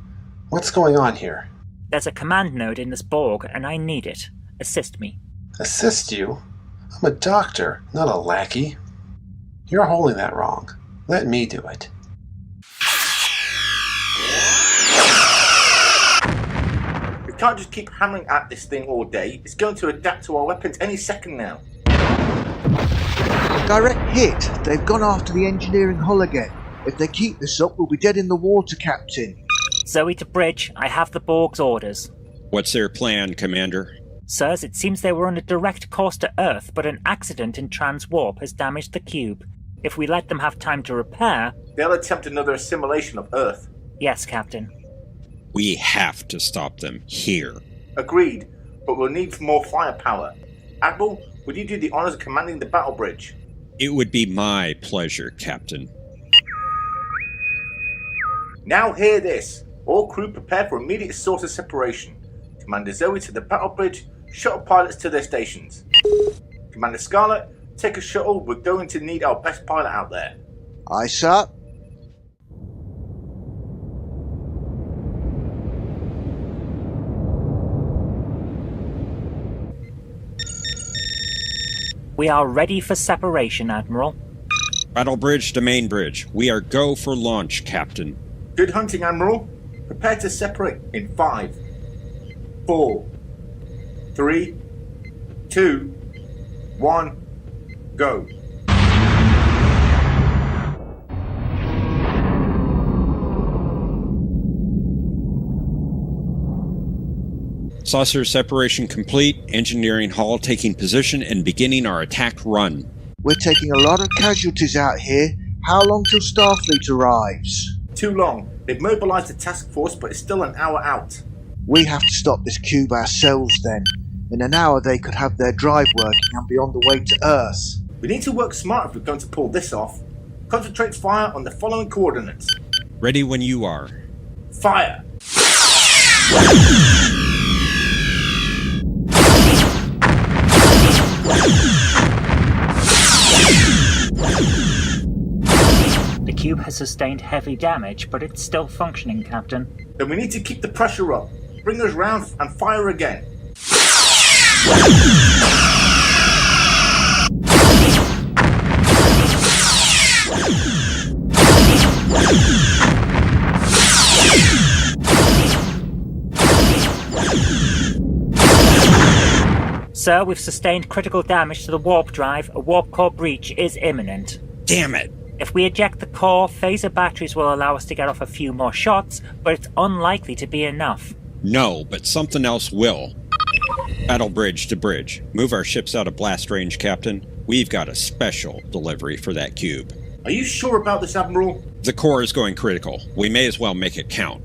What's going on here? There's a command node in this Borg, and I need it. Assist me. Assist you? I'm a doctor, not a lackey. You're holding that wrong. Let me do it. We can't just keep hammering at this thing all day. It's going to adapt to our weapons any second now. Direct hit. They've gone after the engineering hull again. If they keep this up, we'll be dead in the water, Captain. Zoe to bridge. I have the Borg's orders. What's their plan, Commander? Sirs, it seems they were on a direct course to Earth, but an accident in transwarp has damaged the cube. If we let them have time to repair... They'll attempt another assimilation of Earth. Yes, Captain. We have to stop them here. Agreed, but we'll need more firepower. Admiral, would you do the honors of commanding the battle bridge? It would be my pleasure, Captain. Now hear this. All crew prepare for immediate source of separation. Commander Zoe to the battle bridge, shuttle pilots to their stations. Commander Scarlet, take a shuttle. We're going to need our best pilot out there. Aye, sir. We are ready for separation, Admiral. Battle bridge to main bridge. We are go for launch, Captain. Good hunting, Admiral. Prepare to separate in 5, 4, 3, 2, 1, go. Saucer separation complete, engineering hull taking position and beginning our attack run. We're taking a lot of casualties out here. How long till Starfleet arrives? Too long. They've mobilized the task force, but it's still an hour out. We have to stop this cube ourselves then. In an hour they could have their drive working and be on the way to Earth. We need to work smart if we're going to pull this off. Concentrate fire on the following coordinates. Ready when you are. Fire! The cube has sustained heavy damage, but it's still functioning, Captain. Then we need to keep the pressure up. Bring us round and fire again. Sir, we've sustained critical damage to the warp drive. A warp core breach is imminent. Damn it! If we eject the core, phaser batteries will allow us to get off a few more shots, but it's unlikely to be enough. No, but something else will. Battle bridge to bridge. Move our ships out of blast range, Captain. We've got a special delivery for that cube. Are you sure about this, Admiral? The core is going critical. We may as well make it count.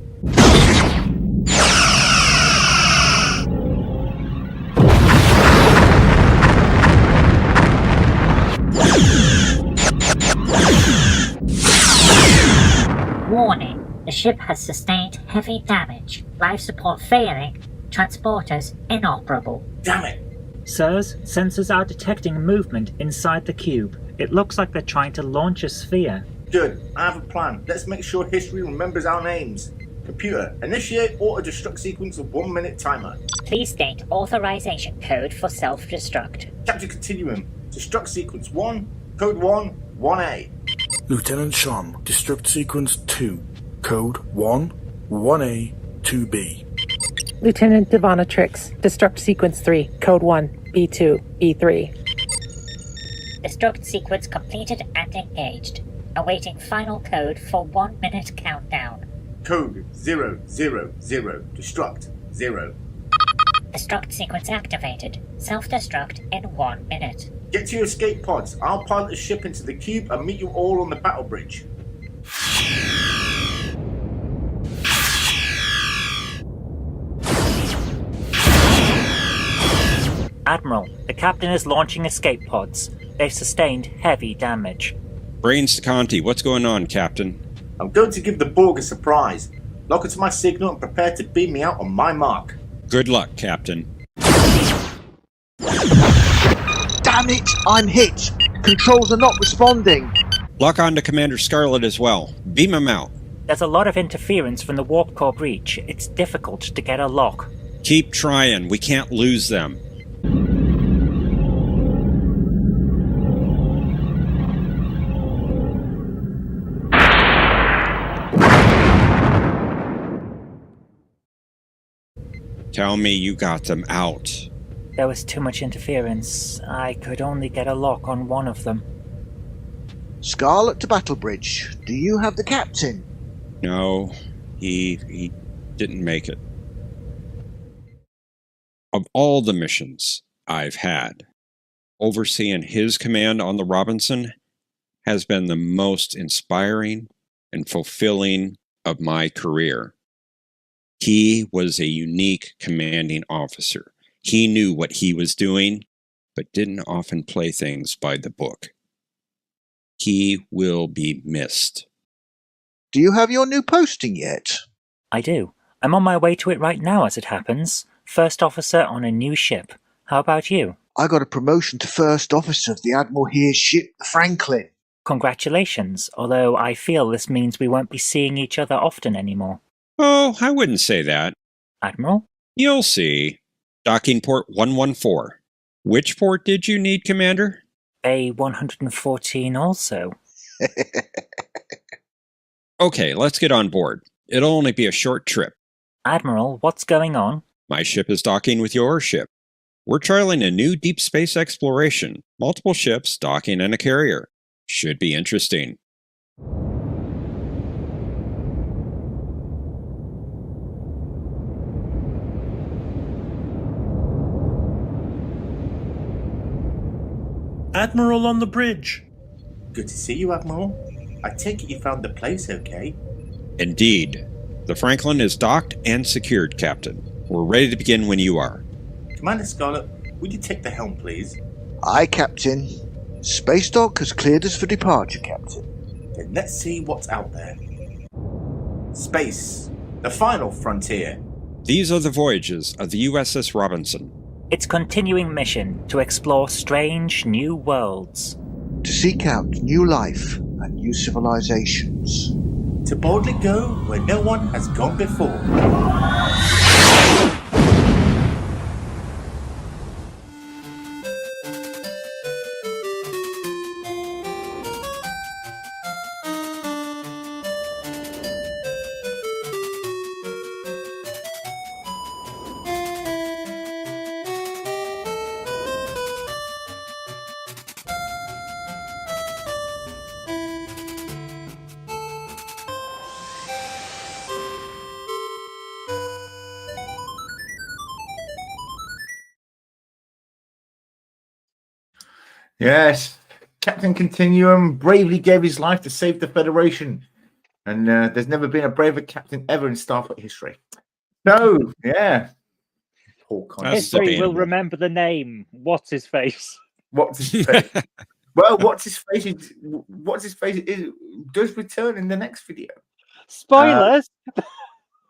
Warning. The ship has sustained heavy damage. Life support failing. Transporters inoperable. Damn it! Sirs, sensors are detecting movement inside the cube. It looks like they're trying to launch a sphere. Good. I have a plan. Let's make sure history remembers our names. Computer, initiate auto-destruct sequence of 1 minute timer. Please state authorization code for self-destruct. Capture Continuum. Destruct sequence 1, code 1, 1A. Lieutenant Sean, destruct sequence 2, code 1, 1A, 2B. Lieutenant Devanatrix, destruct sequence 3, code 1, B2, B3. Destruct sequence completed and engaged. Awaiting final code for 1 minute countdown. Code 000. Destruct 0. Destruct sequence activated. Self-destruct in 1 minute. Get to your escape pods. I'll pilot the ship into the cube and meet you all on the battle bridge. Admiral, the captain is launching escape pods. They've sustained heavy damage. Brains to Conti, what's going on, Captain? I'm going to give the Borg a surprise. Lock into my signal and prepare to beam me out on my mark. Good luck, Captain. Damn it! I'm hit! Controls are not responding. Lock on to Commander Scarlet as well. Beam him out. There's a lot of interference from the warp core breach. It's difficult to get a lock. Keep trying. We can't lose them. Tell me you got them out. There was too much interference. I could only get a lock on one of them. Scarlet to Battle Bridge. Do you have the captain? No, he didn't make it. Of all the missions I've had, overseeing his command on the Robinson has been the most inspiring and fulfilling of my career. He was a unique commanding officer. He knew what he was doing, but didn't often play things by the book. He will be missed. Do you have your new posting yet? I do. I'm on my way to it right now, as it happens. First officer on a new ship. How about you? I got a promotion to first officer of the Admiral Here's ship, the Franklin. Congratulations, although I feel this means we won't be seeing each other often anymore. Oh, I wouldn't say that. Admiral? You'll see. Docking port 114. Which port did you need, Commander? Bay 114 also. Okay, let's get on board. It'll only be a short trip. Admiral, what's going on? My ship is docking with your ship. We're trialing a new deep space exploration. Multiple ships, docking, and a carrier. Should be interesting. Admiral on the bridge. Good to see you, Admiral. I take it you found the place okay? Indeed. The Franklin is docked and secured, Captain. We're ready to begin when you are. Commander Scarlet, would you take the helm, please? Aye, Captain. Space Dock has cleared us for departure, Captain. Then let's see what's out there. Space. The final frontier. These are the voyages of the USS Robinson. Its continuing mission to explore strange new worlds. To seek out new life and new civilizations. To boldly go where no one has gone before. Yes, Captain Continuum bravely gave his life to save the Federation, and there's never been a braver captain ever in Starfleet history. So, yeah. History will remember the name. What's his face? What's his face? Well, what's his face? Does return in the next video. Spoilers.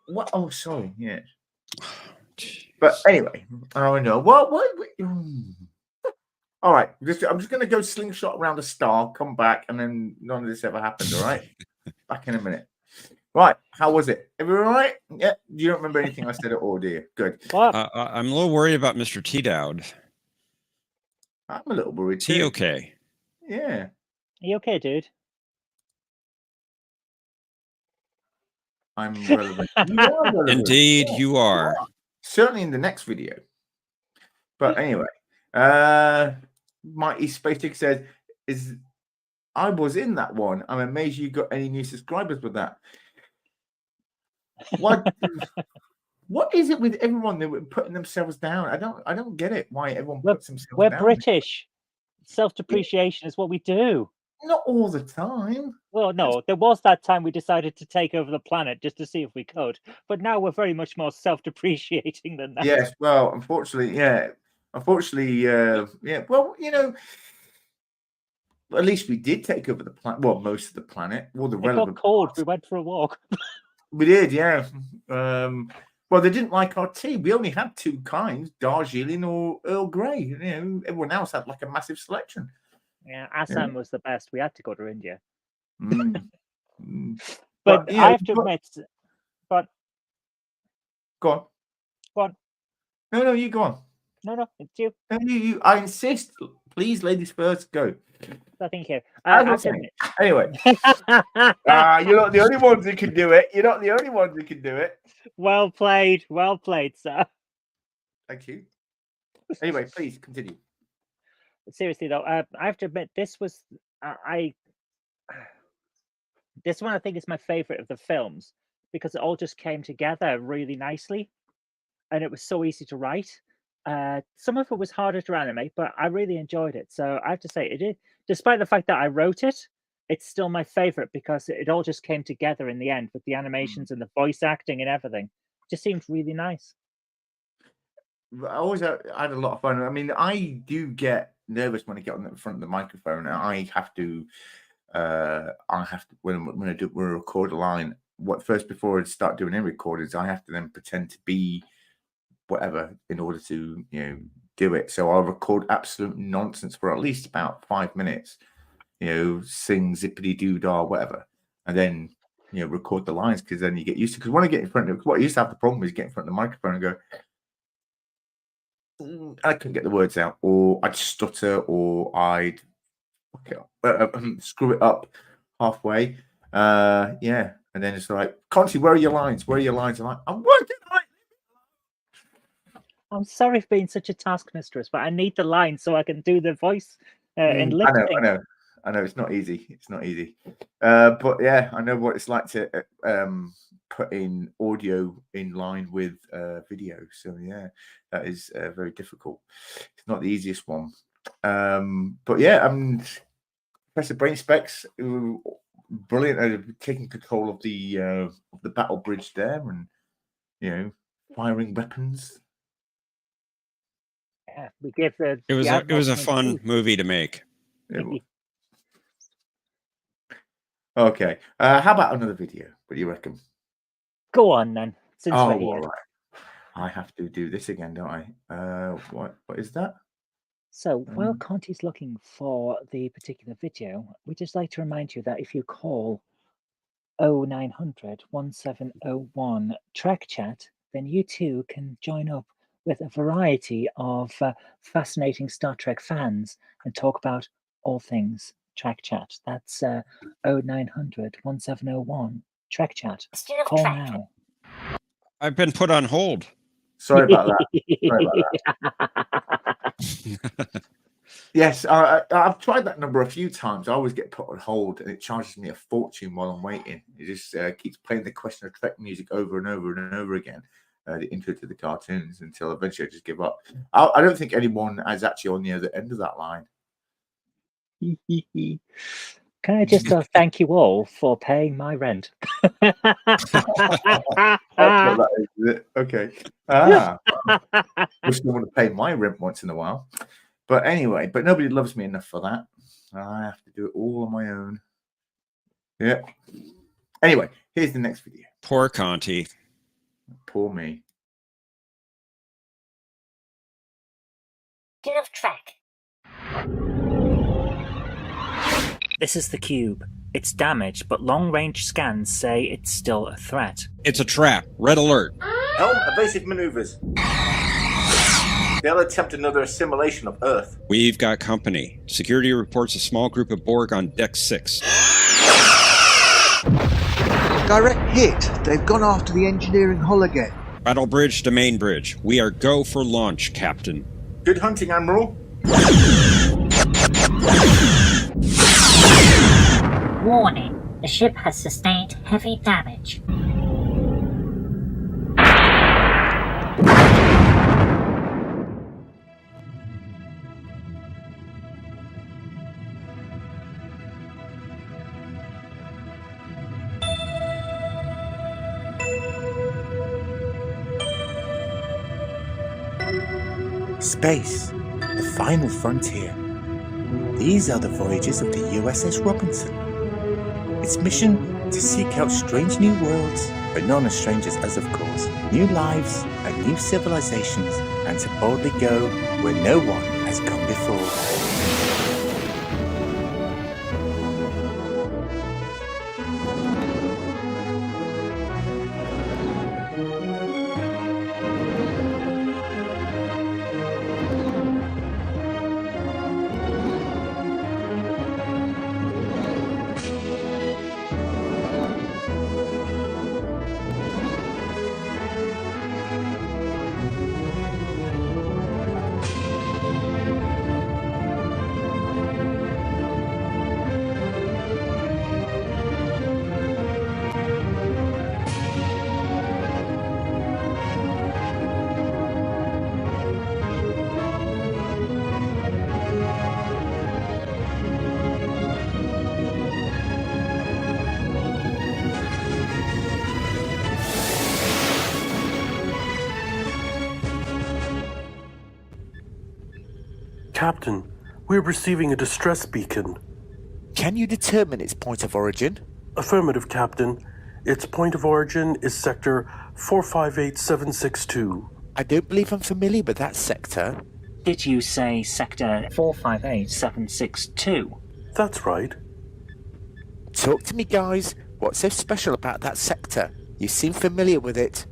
What? Oh, sorry. Yeah. But anyway, I don't know. What? All right. I'm just going to go slingshot around the star, come back, and then none of this ever happened. All right. Back in a minute. Right. How was it? Everyone all right? Yeah. You don't remember anything I said at all, do you? Good. I'm a little worried about Mr. T. Dowd. I'm a little worried too. Is he okay? Yeah. Are you okay, dude? I'm relevant. You are relevant. Indeed, you are. Certainly in the next video. But anyway, Mighty SpaceX said, I was in that one. I'm amazed you got any new subscribers with that. What is it with everyone that were putting themselves down? I don't get it. Why everyone puts themselves down? We're British. Self-depreciation is what we do. Not all the time. Well, no, there was that time we decided to take over the planet just to see if we could. But now we're very much more self-depreciating than that. Yes, well, unfortunately, yeah. Yeah. Well, you know, at least we did take over the planet. Well, most of the planet. Well, the relevant. It got cold. We went for a walk. We did, yeah. Well, they didn't like our tea. We only had two kinds: Darjeeling or Earl Grey. You know, everyone else had like a massive selection. Yeah, Assam was the best. We had to go to India. But I have to admit, but go on. No, you go on. No, it's you. No, you. I insist. Please, ladies first. Go. Nothing here. Anyway, you're not the only ones who can do it. You're not the only ones who can do it. Well played, sir. Thank you. Anyway, please continue. Seriously though, I have to admit this was this one I think is my favorite of the films because it all just came together really nicely, and it was so easy to write. Some of it was harder to animate, but I really enjoyed it. So I have to say, it is, despite the fact that I wrote it, it's still my favorite because it all just came together in the end with the animations and the voice acting and everything. It just seemed really nice. I always had a lot of fun. I mean, I do get nervous when I get on the front of the microphone. I have to when I record a line. Before I start doing any recordings, I have to then pretend to be whatever in order to do it. So I'll record absolute nonsense for at least about 5 minutes. Sing zippity doo dah whatever, and then record the lines because then you get used to. Because when I get in front of what I used to have the problem is get in front of the microphone and go. I couldn't get the words out, or I'd stutter, or I'd screw it up halfway. Yeah, and then it's like, Conti, where are your lines? Where are your lines? I'm like, I'm working on it. I'm sorry for being such a taskmistress, but I need the line so I can do the voice in lip sync. I know. It's not easy. It's not easy. But yeah, I know what it's like to put in audio in line with video. So yeah, that is very difficult. It's not the easiest one. But yeah, Professor Brain Specs, brilliant at taking control of the battle bridge there, and firing weapons. Yeah, we give the. It was a fun movie to make. Okay. How about another video? What do you reckon? Go on then. Since we're here. All right. I have to do this again, don't I? What is that? So while Conti's looking for the particular video, we'd just like to remind you that if you call 0900 1701 Track Chat, then you too can join up with a variety of fascinating Star Trek fans and talk about all things Track Chat. That's 0900 1701 Track Chat. Call now. I've been put on hold. Sorry about that. Yes, I've tried that number a few times. I always get put on hold, and it charges me a fortune while I'm waiting. It just keeps playing the Question of Trek music over and over and over again, the intro to the cartoons, until eventually I just give up. I don't think anyone is actually on the other end of that line. Can I just thank you all for paying my rent? That's what that is it? Okay. Wish someone would pay my rent once in a while. But anyway, but nobody loves me enough for that. I have to do it all on my own. Yeah. Anyway, here's the next video. Poor Conti. Poor me. Get off track. This is the cube. It's damaged, but long-range scans say it's still a threat. It's a trap. Red alert. Helm, evasive maneuvers. They'll attempt another assimilation of Earth. We've got company. Security reports a small group of Borg on Deck 6. Direct hit. They've gone after the engineering hull again. Battle bridge to main bridge. We are go for launch, Captain. Good hunting, Admiral. Warning. The ship has sustained heavy damage. Space, the final frontier. These are the voyages of the USS Robinson. Its mission to seek out strange new worlds, but not as strange as us, of course, new lives and new civilizations, and to boldly go where no one has gone before. Captain, we're receiving a distress beacon. Can you determine its point of origin? Affirmative, Captain. Its point of origin is Sector 458762. I don't believe I'm familiar with that sector. Did you say Sector 458762? That's right. Talk to me, guys. What's so special about that sector? You seem familiar with it.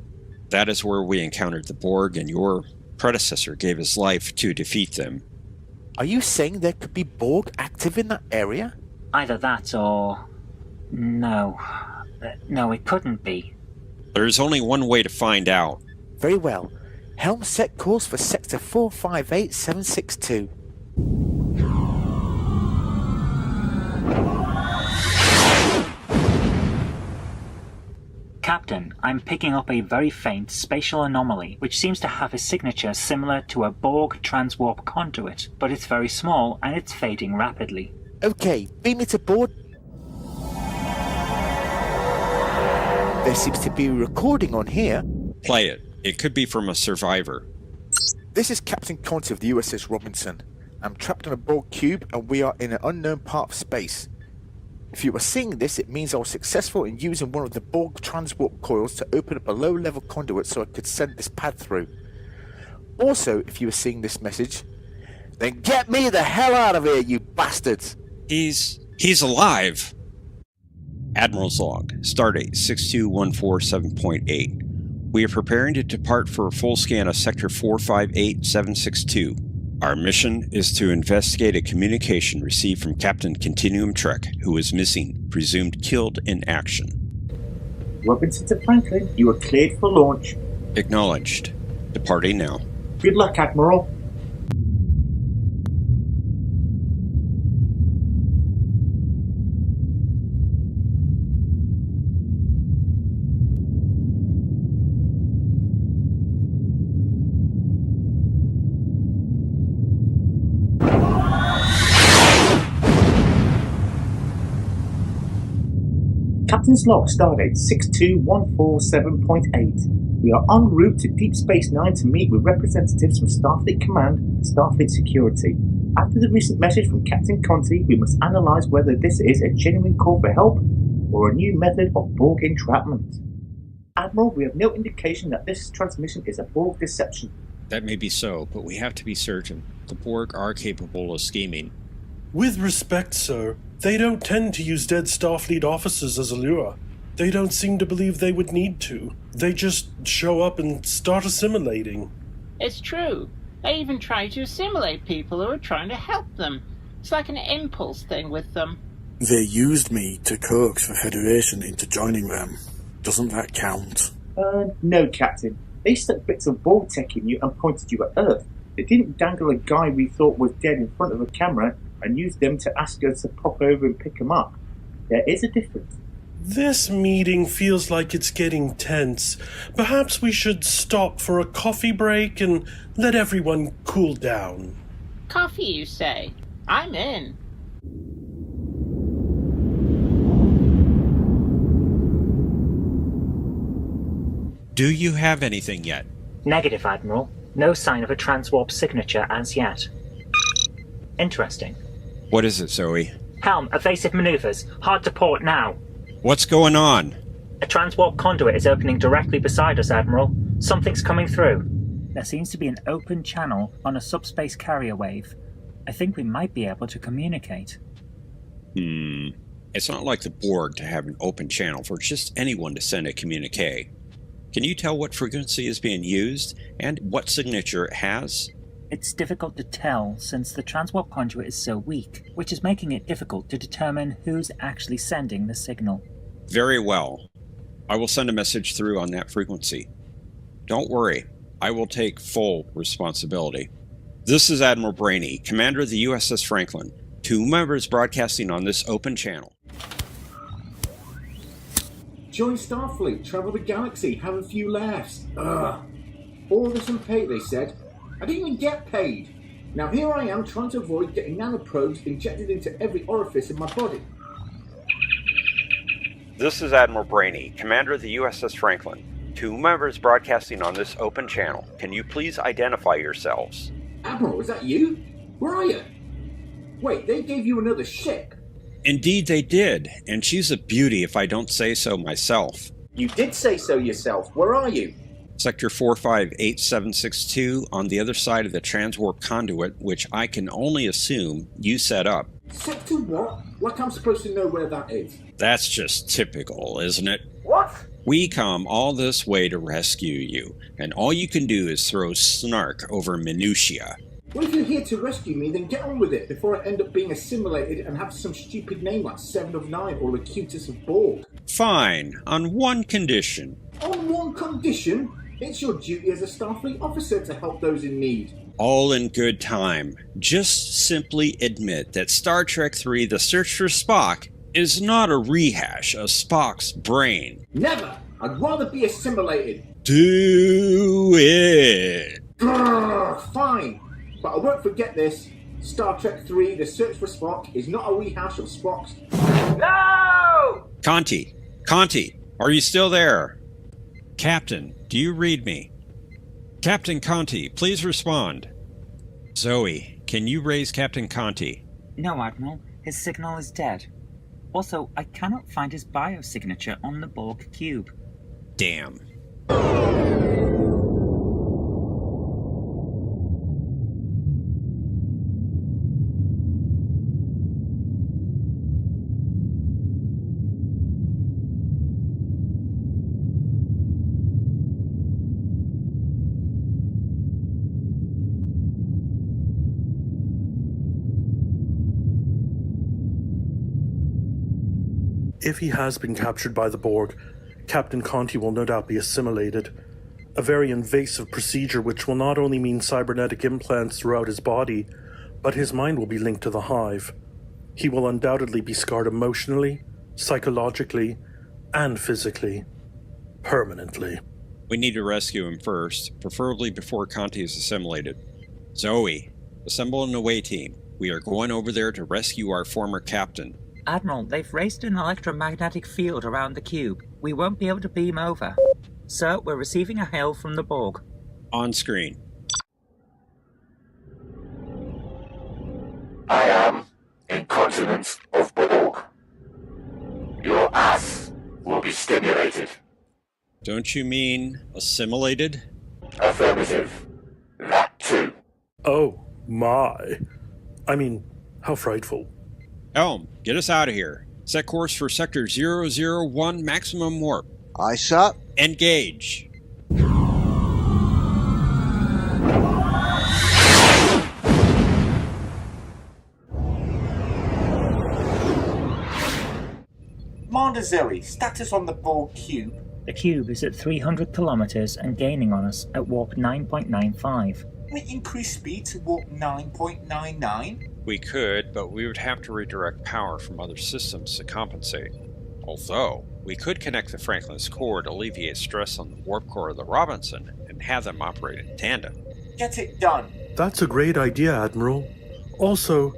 That is where we encountered the Borg, and your predecessor gave his life to defeat them. Are you saying there could be Borg active in that area? Either that or... No. No, it couldn't be. There's only one way to find out. Very well. Helm set course for Sector 458762. Captain, I'm picking up a very faint spatial anomaly, which seems to have a signature similar to a Borg transwarp conduit, but it's very small and it's fading rapidly. Okay, beam it aboard. There seems to be a recording on here. Play it. It could be from a survivor. This is Captain Conti of the USS Robinson. I'm trapped on a Borg cube and we are in an unknown part of space. If you are seeing this, it means I was successful in using one of the Borg transwarp coils to open up a low-level conduit so I could send this pad through. Also, if you are seeing this message, then get me the hell out of here, you bastards! He's alive! Admiral's Log, Stardate 62147.8. We are preparing to depart for a full scan of Sector 458762. Our mission is to investigate a communication received from Captain Continuum Trek, who is missing, presumed killed in action. Robinson to Franklin, you are cleared for launch. Acknowledged. Departing now. Good luck, Admiral. Captain's log, stardate 62147.8. We are en route to Deep Space Nine to meet with representatives from Starfleet Command and Starfleet Security. After the recent message from Captain Conti, we must analyse whether this is a genuine call for help or a new method of Borg entrapment. Admiral, we have no indication that this transmission is a Borg deception. That may be so, but we have to be certain. The Borg are capable of scheming. With respect, sir, they don't tend to use dead Starfleet officers as a lure. They don't seem to believe they would need to. They just show up and start assimilating. It's true. They even try to assimilate people who are trying to help them. It's like an impulse thing with them. They used me to coax the Federation into joining them. Doesn't that count? No, Captain. They stuck bits of Borg tech in you and pointed you at Earth. They didn't dangle a guy we thought was dead in front of a camera and use them to ask us to pop over and pick him up. There is a difference. This meeting feels like it's getting tense. Perhaps we should stop for a coffee break and let everyone cool down. Coffee, you say? I'm in. Do you have anything yet? Negative, Admiral. No sign of a transwarp signature as yet. Interesting. What is it, Zoe? Helm, evasive maneuvers. Hard to port now. What's going on? A transwarp conduit is opening directly beside us, Admiral. Something's coming through. There seems to be an open channel on a subspace carrier wave. I think we might be able to communicate. It's not like the Borg to have an open channel for just anyone to send a communique. Can you tell what frequency is being used and what signature it has? It's difficult to tell since the transwarp conduit is so weak, which is making it difficult to determine who's actually sending the signal. Very well. I will send a message through on that frequency. Don't worry, I will take full responsibility. This is Admiral Brainy, Commander of the USS Franklin, to members broadcasting on this open channel. Join Starfleet, travel the galaxy, have a few laughs. All this and pay, they said. I didn't even get paid. Now here I am trying to avoid getting nanoprobes injected into every orifice in my body. This is Admiral Brainy, Commander of the USS Franklin. To members broadcasting on this open channel, can you please identify yourselves? Admiral, is that you? Where are you? Wait, they gave you another ship. Indeed they did, and she's a beauty if I don't say so myself. You did say so yourself. Where are you? Sector 458762 on the other side of the transwarp conduit, which I can only assume you set up. Sector what? Like I'm supposed to know where that is. That's just typical, isn't it? What? We come all this way to rescue you, and all you can do is throw snark over minutiae. Well, if you're here to rescue me, then get on with it before I end up being assimilated and have some stupid name like 7 of 9 or Locutus of Borg. Fine, on one condition. On one condition? It's your duty as a Starfleet officer to help those in need. All in good time. Just simply admit that Star Trek III The Search for Spock is not a rehash of Spock's brain. Never! I'd rather be assimilated. Do it! Grrr, fine, but I won't forget this. Star Trek III The Search for Spock is not a rehash of Spock's... No! Conti, are you still there? Captain, do you read me? Captain Conti, please respond. Zoe, can you raise Captain Conti? No, Admiral. His signal is dead. Also, I cannot find his biosignature on the Borg cube. Damn. If he has been captured by the Borg, Captain Conti will no doubt be assimilated. A very invasive procedure which will not only mean cybernetic implants throughout his body, but his mind will be linked to the hive. He will undoubtedly be scarred emotionally, psychologically, and physically. Permanently. We need to rescue him first, preferably before Conti is assimilated. Zoe, assemble an away team. We are going over there to rescue our former captain. Admiral, they've raised an electromagnetic field around the cube. We won't be able to beam over. Sir, we're receiving a hail from the Borg. On screen. I am incontinent of Borg. Your ass will be stimulated. Don't you mean assimilated? Affirmative. That too. Oh, my. I mean, how frightful. Helm, get us out of here. Set course for Sector 001 maximum warp. Aye, sir. Engage. Commander Zoe, status on the Borg cube. The cube is at 300 kilometers and gaining on us at warp 9.95. Can we increase speed to warp 9.99? We could, but we would have to redirect power from other systems to compensate. Although, we could connect the Franklin's core to alleviate stress on the warp core of the Robinson and have them operate in tandem. Get it done. That's a great idea, Admiral. Also,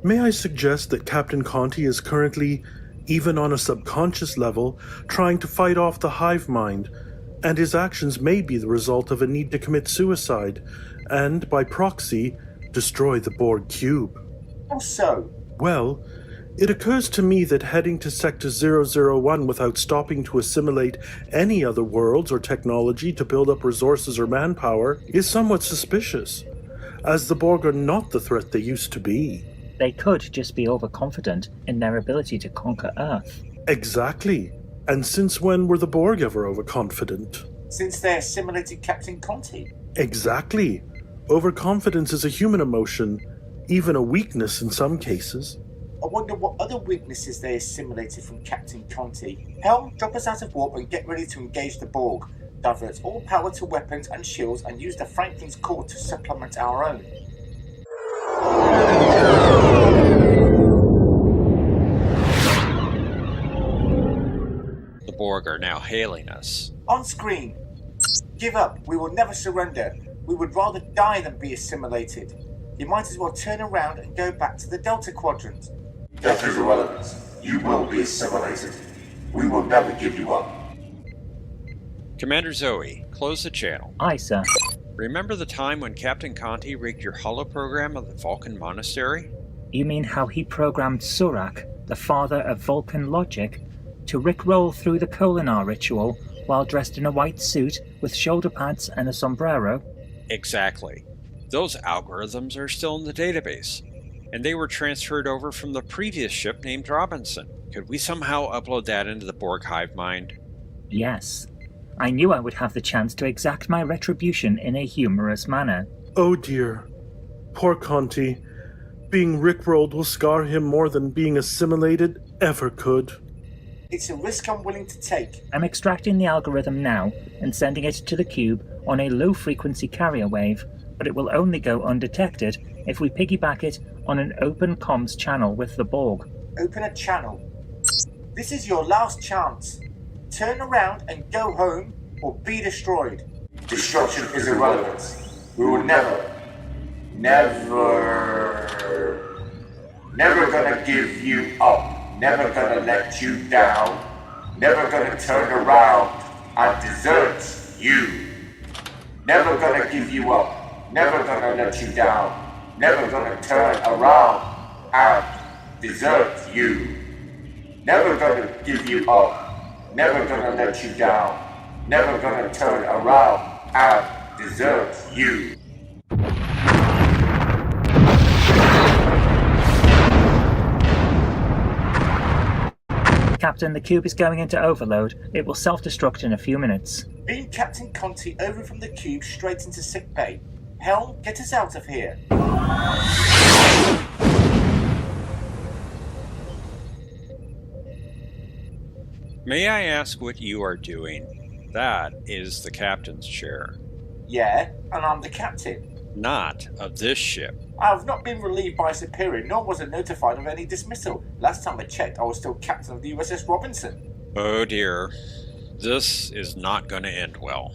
may I suggest that Captain Conti is currently, even on a subconscious level, trying to fight off the hive mind, and his actions may be the result of a need to commit suicide, and, by proxy, destroy the Borg cube. How so? Well, it occurs to me that heading to Sector 001 without stopping to assimilate any other worlds or technology to build up resources or manpower is somewhat suspicious, as the Borg are not the threat they used to be. They could just be overconfident in their ability to conquer Earth. Exactly. And since when were the Borg ever overconfident? Since they assimilated Captain Conti. Exactly. Overconfidence is a human emotion, even a weakness in some cases. I wonder what other weaknesses they assimilated from Captain Conti. Helm, drop us out of warp and get ready to engage the Borg. Divert all power to weapons and shields and use the Franklin's core to supplement our own. The Borg are now hailing us. On screen. Give up. We will never surrender. We would rather die than be assimilated. You might as well turn around and go back to the Delta Quadrant. That is irrelevant. You will be assimilated. We will never give you up. Commander Zoe, close the channel. Aye, sir. Remember the time when Captain Conti rigged your holoprogram of the Vulcan Monastery? You mean how he programmed Surak, the father of Vulcan logic, to rickroll through the Kolinar ritual while dressed in a white suit with shoulder pads and a sombrero? Exactly. Those algorithms are still in the database, and they were transferred over from the previous ship named Robinson. Could we somehow upload that into the Borg hive mind? Yes. I knew I would have the chance to exact my retribution in a humorous manner. Oh dear. Poor Conti. Being rickrolled will scar him more than being assimilated ever could. It's a risk I'm willing to take. I'm extracting the algorithm now and sending it to the cube on a low-frequency carrier wave, but it will only go undetected if we piggyback it on an open comms channel with the Borg. Open a channel. This is your last chance. Turn around and go home or be destroyed. Destruction is irrelevant. We will never gonna give you up. Never gonna let you down. Never gonna turn around and desert you. Never gonna give you up. Never gonna let you down. Never gonna turn around and desert you. Never gonna give you up. Never gonna let you down. Never gonna turn around and desert you. Captain, the cube is going into overload. It will self-destruct in a few minutes. Beam Captain Conti over from the cube straight into sickbay. Helm, get us out of here. May I ask what you are doing? That is the captain's chair. Yeah, and I'm the captain. Not of this ship. I have not been relieved by Superior, nor was I notified of any dismissal. Last time I checked, I was still captain of the USS Robinson. Oh dear. This is not going to end well.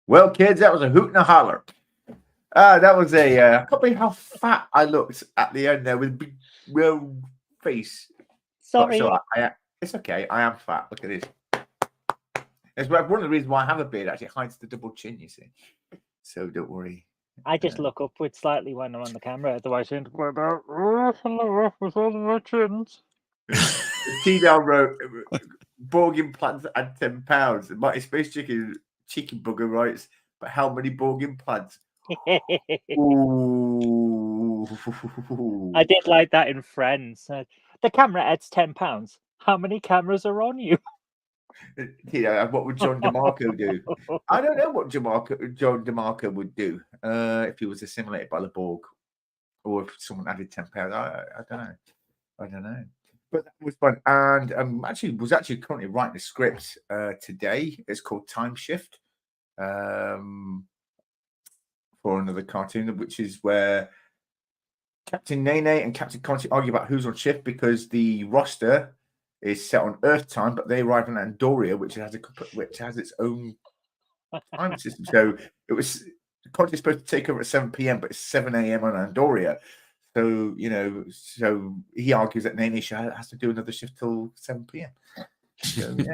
Well, kids, that was a hoot and a holler. That was a. I can't believe how fat I looked at the end there with a big real face. Sorry. So it's okay. I am fat. Look at this. It's one of the reasons why I have a beard. Actually, hides the double chin. You see. So don't worry. I just look upward slightly when I'm on the camera. Otherwise, I end up going about with all my chins. T-Down wrote, Borg implants at £10. Mighty Space Chicken Cheeky Bugger writes, but how many Borg implants? Ooh. I did like that in Friends. The camera adds £10. How many cameras are on you? What would John DeMarco do? I don't know what John DeMarco would do if he was assimilated by the Borg, or if someone added £10. I don't know. But that was fun, and was actually currently writing a script today. It's called Time Shift for another cartoon, which is where Captain Nene and Captain Conti argue about who's on shift because the roster is set on Earth time, but they arrive in Andoria, which has its own time system. So it was Conti's supposed to take over at 7 p.m., but it's 7 a.m. on Andoria. So so he argues that Nene has to do another shift till 7 p.m. So yeah.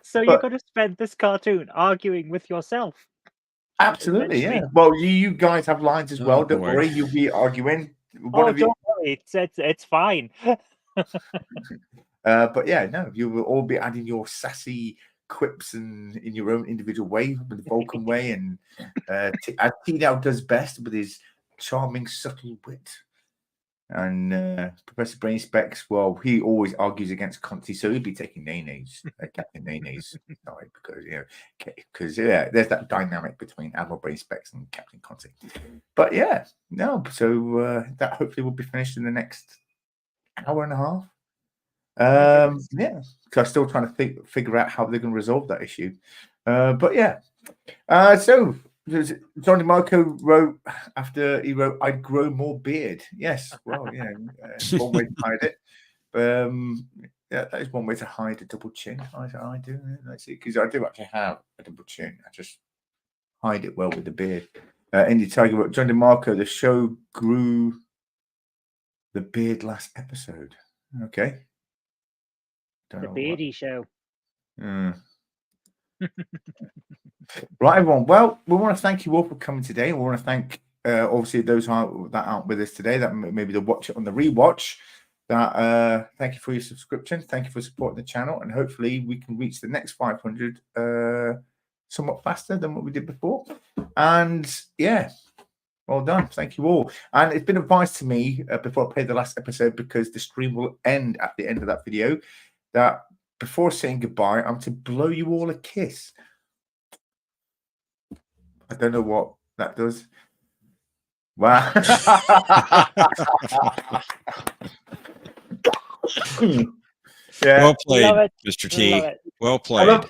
So you're going to spend this cartoon arguing with yourself. Absolutely, yeah. Well, you guys have lines as well. Don't worry, you'll be arguing. Don't worry, it's fine. But yeah, no, you will all be adding your sassy quips and in your own individual way, with the Vulcan way, and as T-Dow does best with his charming, subtle wit. And Professor Brain Specs, well, he always argues against Conti, so he'd be taking Nene's, Captain Nene's side, because there's that dynamic between Admiral Brain Specs and Captain Conti. But yeah, no, so that hopefully will be finished in the next hour and a half. Yeah, because I'm still trying to figure out how they're going to resolve that issue. But yeah, so John DeMarco wrote after he wrote, "I'd grow more beard." Yes, well, yeah, one way to hide it. Yeah, that is one way to hide a double chin. I do. Let's see, because I do actually have a double chin. I just hide it well with the beard. Indy Tiger wrote, John DeMarco, the show grew the beard last episode. Okay. The beardy show. Right, everyone. Well, we want to thank you all for coming today. We want to thank, obviously, those that aren't with us today, that maybe they'll watch it on the rewatch. Thank you for your subscription. Thank you for supporting the channel. And hopefully we can reach the next 500 somewhat faster than what we did before. And yeah, well done. Thank you all. And it's been advised to me before I play the last episode, because the stream will end at the end of that video, that before saying goodbye, I'm to blow you all a kiss. I don't know what that does. Wow. Yeah. Well played, Mr. T. Well played.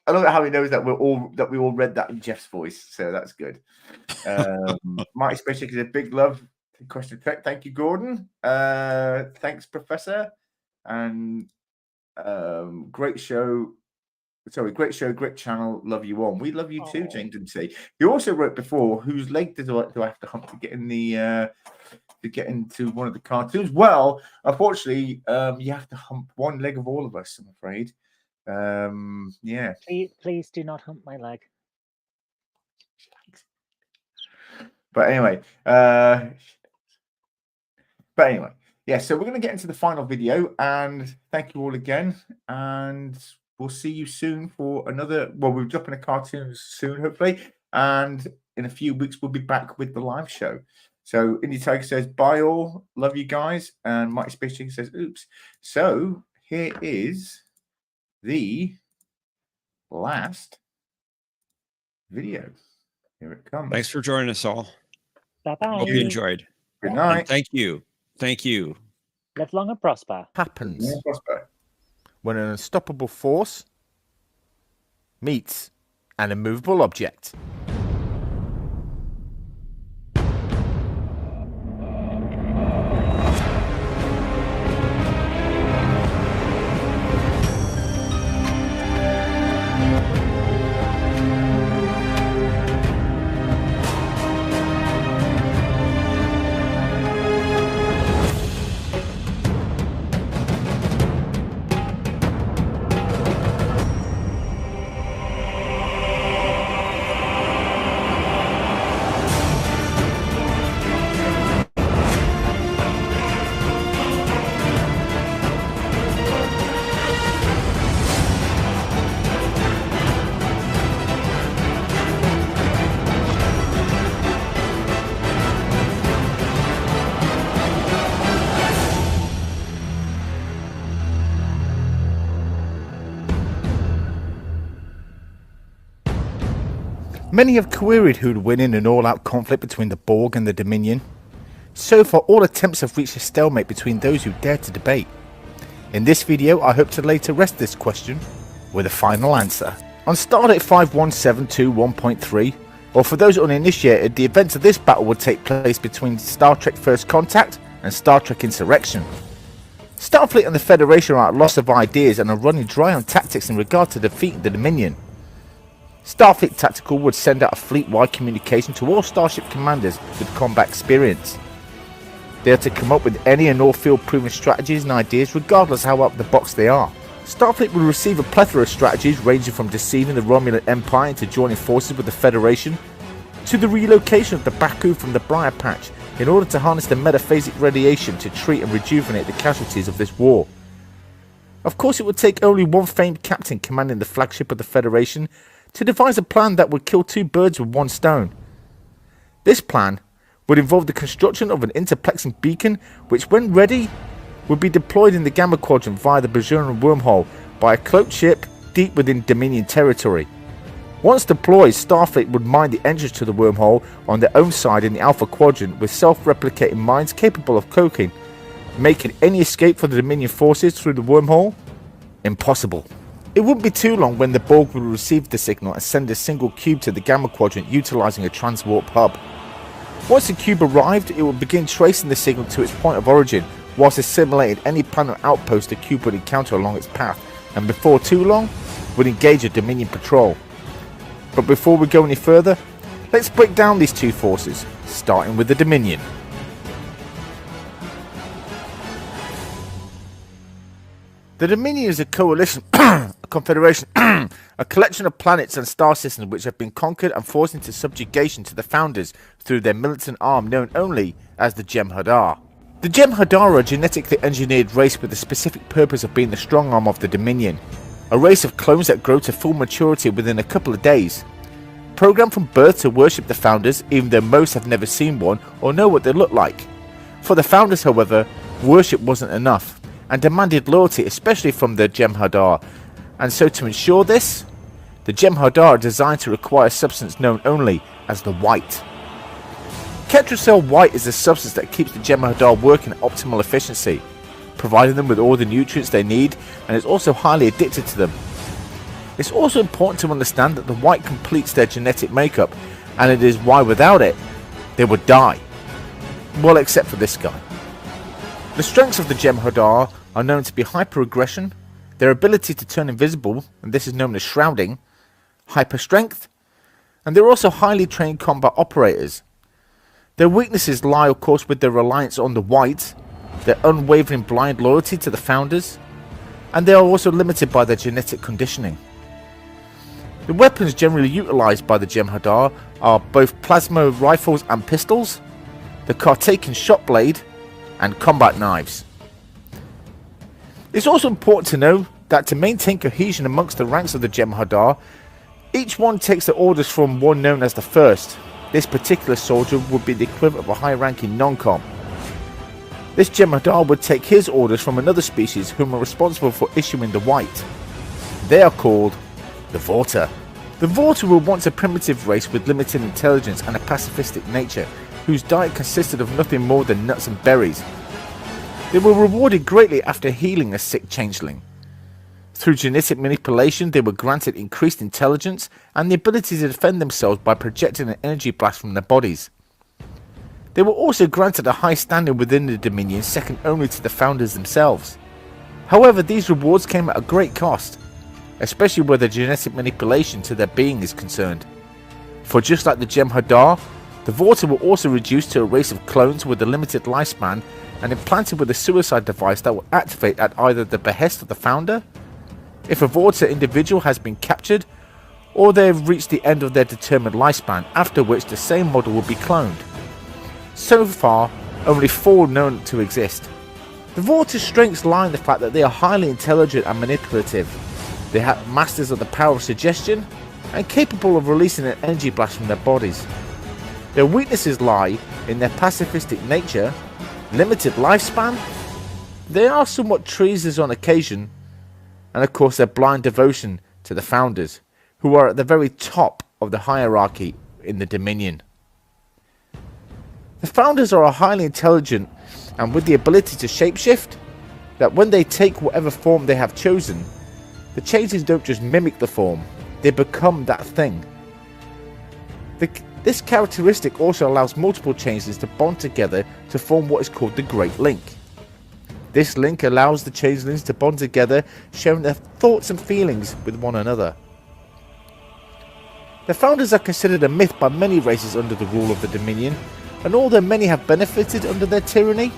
I love how he knows that we all read that in Jeff's voice, so that's good. Mighty Space Chick is a big love. Question Trek. Thank you, Gordon. Thanks, Professor. And great show. Sorry, great show, great channel. Love you all. We love you too, James and T. You also wrote before, whose leg do I have to hump to get in the to get into one of the cartoons? Well, unfortunately, you have to hump one leg of all of us, I'm afraid. Yeah. Please do not hump my leg. But anyway, yeah, so we're going to get into the final video, and thank you all again, and we'll see you soon for another, well, we're dropping a cartoon soon, hopefully, and in a few weeks we'll be back with the live show. So Indy Tiger says, bye all, love you guys, and Mighty Space Chicken says, oops. So here is the last video. Here it comes. Thanks for joining us all. Bye-bye. Hope you enjoyed. Good night. And thank you. Thank you. Live long and prosper. Happens when an unstoppable force meets an immovable object. Many have queried who would win in an all-out conflict between the Borg and the Dominion. So far, all attempts have reached a stalemate between those who dare to debate. In this video, I hope to lay to rest this question with a final answer. On Stardate 51721.3, or for those uninitiated, the events of this battle would take place between Star Trek First Contact and Star Trek Insurrection. Starfleet and the Federation are at loss of ideas and are running dry on tactics in regard to defeating the Dominion. Starfleet Tactical would send out a fleet-wide communication to all Starship commanders with combat experience. They are to come up with any and all field-proven strategies and ideas regardless how out of the box they are. Starfleet will receive a plethora of strategies ranging from deceiving the Romulan Empire into joining forces with the Federation, to the relocation of the Baku from the Briar Patch in order to harness the metaphasic radiation to treat and rejuvenate the casualties of this war. Of course, it would take only one famed captain commanding the flagship of the Federation to devise a plan that would kill two birds with one stone. This plan would involve the construction of an interplexing beacon which, when ready, would be deployed in the Gamma Quadrant via the Bajoran wormhole by a cloaked ship deep within Dominion territory. Once deployed, Starfleet would mine the entrance to the wormhole on their own side in the Alpha Quadrant with self-replicating mines capable of cloaking, making any escape for the Dominion forces through the wormhole impossible. It wouldn't be too long when the Borg would receive the signal and send a single cube to the Gamma Quadrant utilizing a transwarp hub. Once the cube arrived, it would begin tracing the signal to its point of origin, whilst assimilating any planet outpost the cube would encounter along its path, and before too long, would engage a Dominion patrol. But before we go any further, let's break down these two forces, starting with the Dominion. The Dominion is a coalition, a confederation, a collection of planets and star systems which have been conquered and forced into subjugation to the Founders through their militant arm known only as the Jem'Hadar. The Jem'Hadar are a genetically engineered race with the specific purpose of being the strong arm of the Dominion, a race of clones that grow to full maturity within a couple of days. Programmed from birth to worship the Founders, even though most have never seen one or know what they look like. For the Founders, however, worship wasn't enough, and demanded loyalty, especially from the Jem'Hadar, and so to ensure this, the Jem'Hadar are designed to require a substance known only as the White. Ketracel White is a substance that keeps the Jem'Hadar working at optimal efficiency, providing them with all the nutrients they need, and is also highly addicted to them. It's also important to understand that the White completes their genetic makeup, and it is why without it, they would die. Well, except for this guy. The strengths of the Jem'Hadar are known to be hyper-aggression, their ability to turn invisible, and this is known as shrouding, hyper-strength, and they're also highly trained combat operators. Their weaknesses lie, of course, with their reliance on the White, their unwavering blind loyalty to the Founders, and they are also limited by their genetic conditioning. The weapons generally utilized by the Jem'Hadar are both plasma rifles and pistols, the Cartaken shot blade, and combat knives. It's also important to know that to maintain cohesion amongst the ranks of the Jem'Hadar, each one takes the orders from one known as the First. This particular soldier would be the equivalent of a high-ranking non-com. This Jem'Hadar would take his orders from another species whom are responsible for issuing the White. They are called the Vorta. The Vorta were once a primitive race with limited intelligence and a pacifistic nature, whose diet consisted of nothing more than nuts and berries. They were rewarded greatly after healing a sick changeling. Through genetic manipulation, they were granted increased intelligence and the ability to defend themselves by projecting an energy blast from their bodies. They were also granted a high standing within the Dominion, second only to the Founders themselves. However, these rewards came at a great cost, especially where the genetic manipulation to their being is concerned. For just like the Jem'Hadar, the Vorta were also reduced to a race of clones with a limited lifespan and implanted with a suicide device that will activate at either the behest of the Founder, if a Vorta individual has been captured, or they have reached the end of their determined lifespan, after which the same model will be cloned. So far, only 4 known to exist. The Vorta's strengths lie in the fact that they are highly intelligent and manipulative. They are masters of the power of suggestion and capable of releasing an energy blast from their bodies. Their weaknesses lie in their pacifistic nature, limited lifespan, they are somewhat treasonous on occasion, and of course their blind devotion to the Founders, who are at the very top of the hierarchy in the Dominion. The founders are highly intelligent and with the ability to shapeshift, that when they take whatever form they have chosen, the changes don't just mimic the form, they become that thing. This characteristic also allows multiple changelings to bond together to form what is called the Great Link. This link allows the changelings to bond together, sharing their thoughts and feelings with one another. The founders are considered a myth by many races under the rule of the Dominion, and although many have benefited under their tyranny,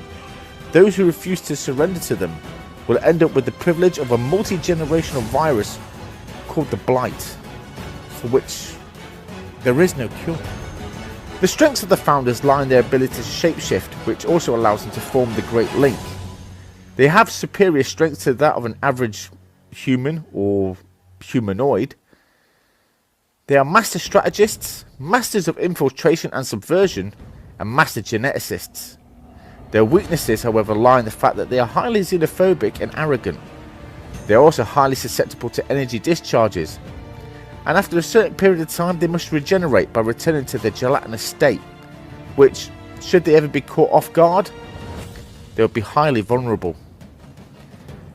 those who refuse to surrender to them will end up with the privilege of a multi-generational virus called the Blight, for which there is no cure. The strengths of the founders lie in their ability to shapeshift, which also allows them to form the Great Link. They have superior strength to that of an average human or humanoid. They are master strategists, masters of infiltration and subversion, and master geneticists. Their weaknesses, however, lie in the fact that they are highly xenophobic and arrogant. They are also highly susceptible to energy discharges, and after a certain period of time they must regenerate by returning to their gelatinous state, which, should they ever be caught off guard, they would be highly vulnerable.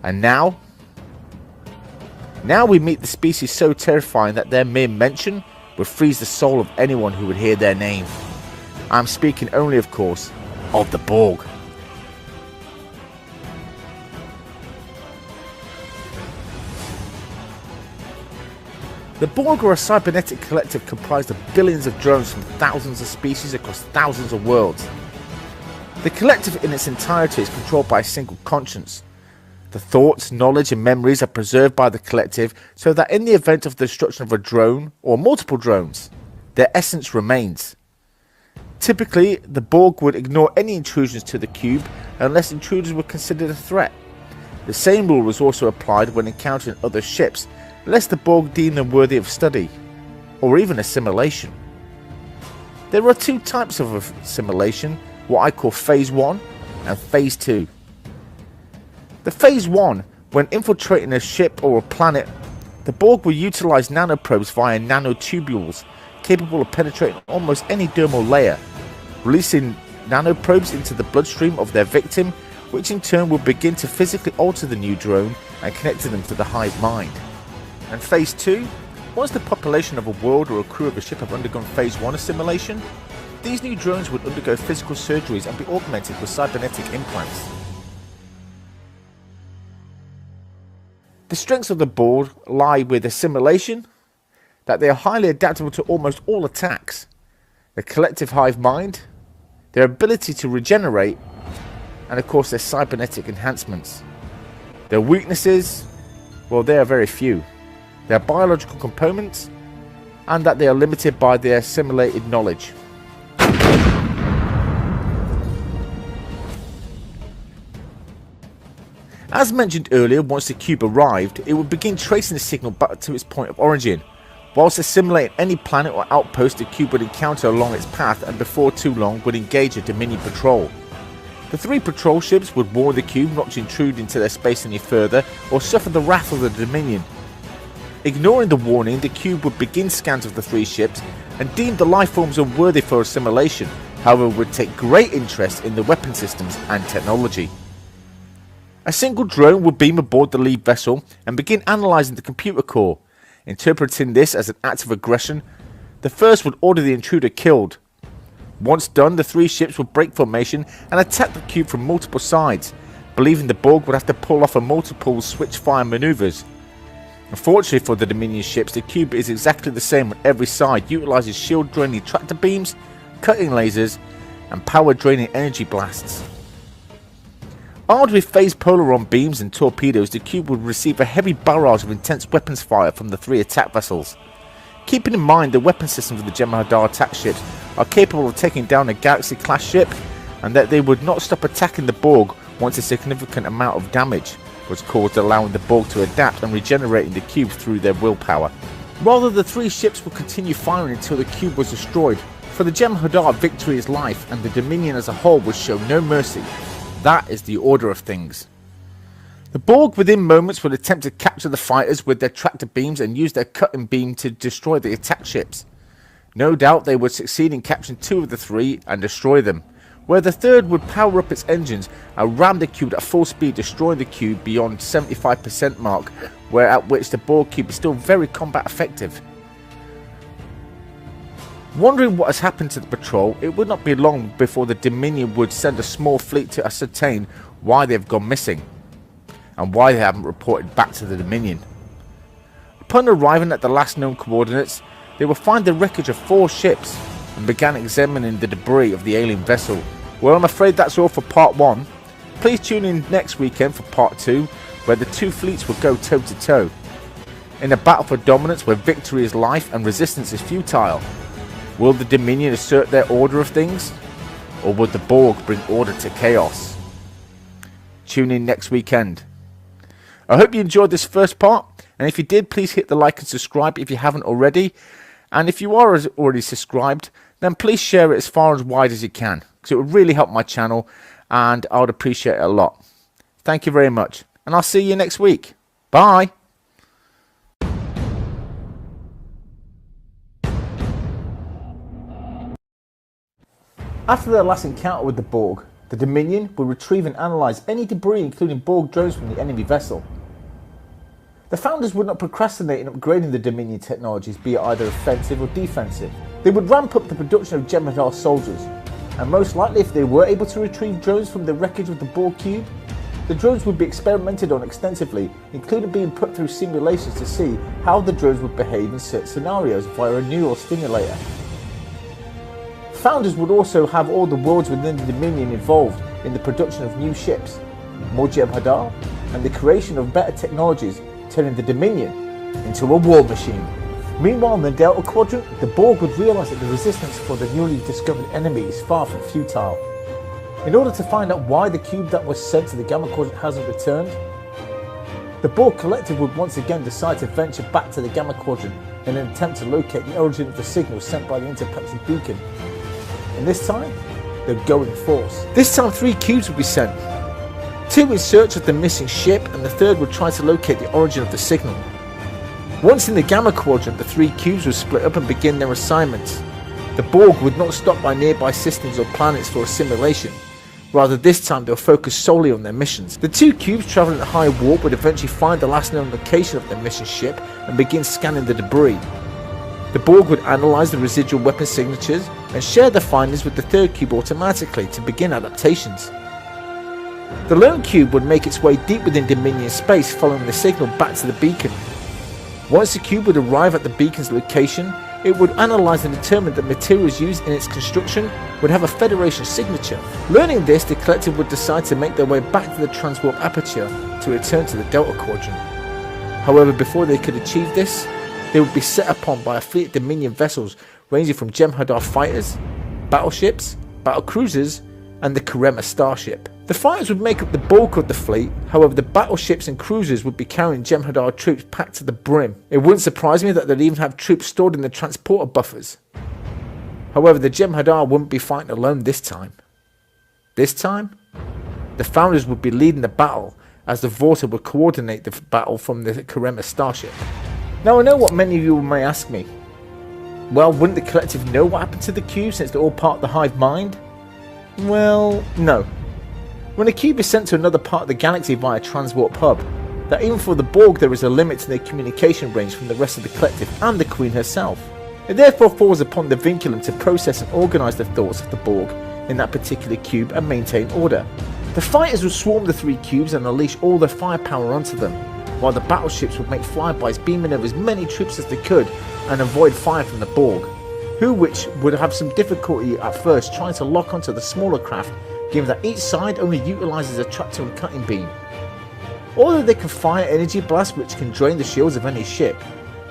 And now we meet the species so terrifying that their mere mention would freeze the soul of anyone who would hear their name. I am speaking only, of course, of the Borg. The Borg are a cybernetic collective comprised of billions of drones from thousands of species across thousands of worlds. The collective in its entirety is controlled by a single conscience. The thoughts, knowledge and memories are preserved by the collective so that in the event of the destruction of a drone or multiple drones, their essence remains. Typically, the Borg would ignore any intrusions to the cube unless intruders were considered a threat. The same rule was also applied when encountering other ships, unless the Borg deemed them worthy of study, or even assimilation. There are two types of assimilation, what I call Phase 1 and Phase 2. The Phase 1, when infiltrating a ship or a planet, the Borg will utilize nanoprobes via nanotubules, capable of penetrating almost any dermal layer, releasing nanoprobes into the bloodstream of their victim, which in turn will begin to physically alter the new drone and connecting them to the hive mind. And Phase 2, once the population of a world or a crew of a ship have undergone Phase 1 assimilation, these new drones would undergo physical surgeries and be augmented with cybernetic implants. The strengths of the Borg lie with assimilation, that they are highly adaptable to almost all attacks, the collective hive mind, their ability to regenerate, and of course their cybernetic enhancements. Their weaknesses, well, they are very few. Their biological components, and that they are limited by their assimilated knowledge. As mentioned earlier, once the cube arrived, it would begin tracing the signal back to its point of origin. Whilst assimilating any planet or outpost the cube would encounter along its path, and before too long would engage a Dominion patrol. The three patrol ships would warn the cube not to intrude into their space any further or suffer the wrath of the Dominion. Ignoring the warning, the cube would begin scans of the three ships and deem the lifeforms unworthy for assimilation, however would take great interest in the weapon systems and technology. A single drone would beam aboard the lead vessel and begin analysing the computer core. Interpreting this as an act of aggression, the first would order the intruder killed. Once done, the three ships would break formation and attack the cube from multiple sides, believing the Borg would have to pull off a multiple switch-fire manoeuvres. Unfortunately for the Dominion ships, the cube is exactly the same on every side, utilises shield-draining tractor beams, cutting lasers, and power-draining energy blasts. Armed with phased polaron beams and torpedoes, the cube would receive a heavy barrage of intense weapons fire from the three attack vessels. Keeping in mind the weapon systems of the Jem'Hadar attack ships are capable of taking down a Galaxy-class ship, and that they would not stop attacking the Borg once a significant amount of damage was caused, allowing the Borg to adapt and regenerating the cube through their willpower. Rather, the three ships would continue firing until the cube was destroyed. For the Jem'Hadar, victory is life, and the Dominion as a whole would show no mercy. That is the order of things. The Borg within moments would attempt to capture the fighters with their tractor beams and use their cutting beam to destroy the attack ships. No doubt they would succeed in capturing 2 of the 3 and destroy them, where the third would power up its engines and ram the cube at full speed, destroying the cube beyond 75% mark, where at which the Borg cube is still very combat effective. Wondering what has happened to the patrol, it would not be long before the Dominion would send a small fleet to ascertain why they have gone missing and why they haven't reported back to the Dominion. Upon arriving at the last known coordinates, they will find the wreckage of 4 ships and began examining the debris of the alien vessel. Well, I'm afraid that's all for part 1. Please tune in next weekend for part 2, where the 2 fleets will go toe to toe in a battle for dominance where victory is life and resistance is futile. Will the Dominion assert their order of things, or would the Borg bring order to chaos? Tune in next weekend. I hope you enjoyed this first part, and if you did, please hit the like and subscribe if you haven't already. And if you are already subscribed, then please share it as far as wide as you can, because it would really help my channel and I would appreciate it a lot. Thank you very much, and I'll see you next week. Bye. After their last encounter with the Borg, the Dominion will retrieve and analyse any debris, including Borg drones from the enemy vessel. The Founders would not procrastinate in upgrading the Dominion technologies, be it either offensive or defensive. They would ramp up the production of Jem'Hadar soldiers, and most likely if they were able to retrieve drones from the wreckage of the Borg cube, the drones would be experimented on extensively, including being put through simulations to see how the drones would behave in certain scenarios via a neural stimulator. Founders would also have all the worlds within the Dominion involved in the production of new ships, more Jem'Hadar, and the creation of better technologies, turning the Dominion into a war machine. Meanwhile, in the Delta Quadrant, the Borg would realise that the resistance for the newly discovered enemy is far from futile. In order to find out why the cube that was sent to the Gamma Quadrant hasn't returned, the Borg Collective would once again decide to venture back to the Gamma Quadrant in an attempt to locate the origin of the signal sent by the intergalactic beacon. And this time, they're going force. This time 3 cubes will be sent. 2 in search of the missing ship, and the third would try to locate the origin of the signal. Once in the Gamma Quadrant, the 3 cubes would split up and begin their assignments. The Borg would not stop by nearby systems or planets for a simulation. Rather, this time they'll focus solely on their missions. The 2 cubes travelling at high warp would eventually find the last known location of their mission ship and begin scanning the debris. The Borg would analyse the residual weapon signatures and share the findings with the 3rd cube automatically to begin adaptations. The lone cube would make its way deep within Dominion space, following the signal back to the beacon. Once the cube would arrive at the beacon's location, it would analyse and determine that materials used in its construction would have a Federation signature. Learning this, the Collective would decide to make their way back to the transwarp aperture to return to the Delta Quadrant. However, before they could achieve this, they would be set upon by a fleet of Dominion vessels ranging from Jem'Hadar fighters, battleships, battle cruisers, and the Karema starship. The fighters would make up the bulk of the fleet, however the battleships and cruisers would be carrying Jem'Hadar troops packed to the brim. It wouldn't surprise me that they'd even have troops stored in the transporter buffers. However, the Jem'Hadar wouldn't be fighting alone this time. This time, the Founders would be leading the battle, as the Vorta would coordinate the battle from the Karema starship. Now I know what many of you may ask me. Well, wouldn't the Collective know what happened to the cube since they're all part of the hive mind? Well, no. When a cube is sent to another part of the galaxy via transwarp hub, that even for the Borg there is a limit to their communication range from the rest of the Collective and the Queen herself. It therefore falls upon the Vinculum to process and organise the thoughts of the Borg in that particular cube and maintain order. The fighters would swarm the 3 cubes and unleash all their firepower onto them, while the battleships would make flybys beaming over as many troops as they could and avoid fire from the Borg, which would have some difficulty at first trying to lock onto the smaller craft, given that each side only utilises a tractor and cutting beam. Although they can fire energy blasts which can drain the shields of any ship,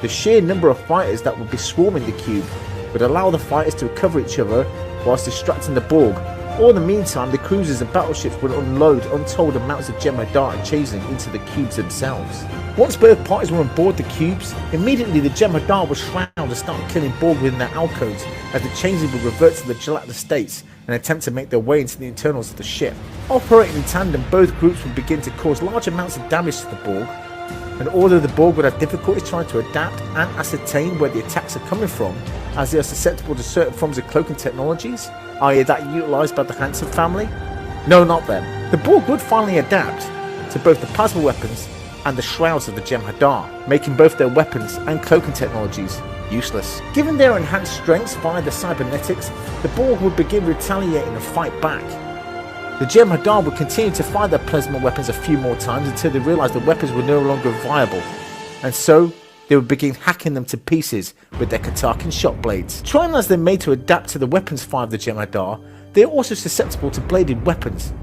the sheer number of fighters that would be swarming the cube would allow the fighters to cover each other whilst distracting the Borg, or in the meantime the cruisers and battleships would unload untold amounts of Jem'Hadar and chasing into the cubes themselves. Once both parties were on board the cubes, immediately the Jem'Hadar would shroud and start killing Borg within their alcoves, as the changeling would revert to the gelatinous states and attempt to make their way into the internals of the ship. Operating in tandem, both groups would begin to cause large amounts of damage to the Borg, and although the Borg would have difficulties trying to adapt and ascertain where the attacks are coming from, as they are susceptible to certain forms of cloaking technologies, i.e. that utilised by the Hansen family? No, not them. The Borg would finally adapt to both the plasma weapons and the shrouds of the Jem'Hadar, making both their weapons and cloaking technologies useless. Given their enhanced strengths via the cybernetics, the Borg would begin retaliating and fight back. The Jem'Hadar would continue to fire their plasma weapons a few more times until they realised the weapons were no longer viable, and so they would begin hacking them to pieces with their Katarkin shock blades. Trying as they may to adapt to the weapons fire of the Jem'Hadar, they are also susceptible to bladed weapons.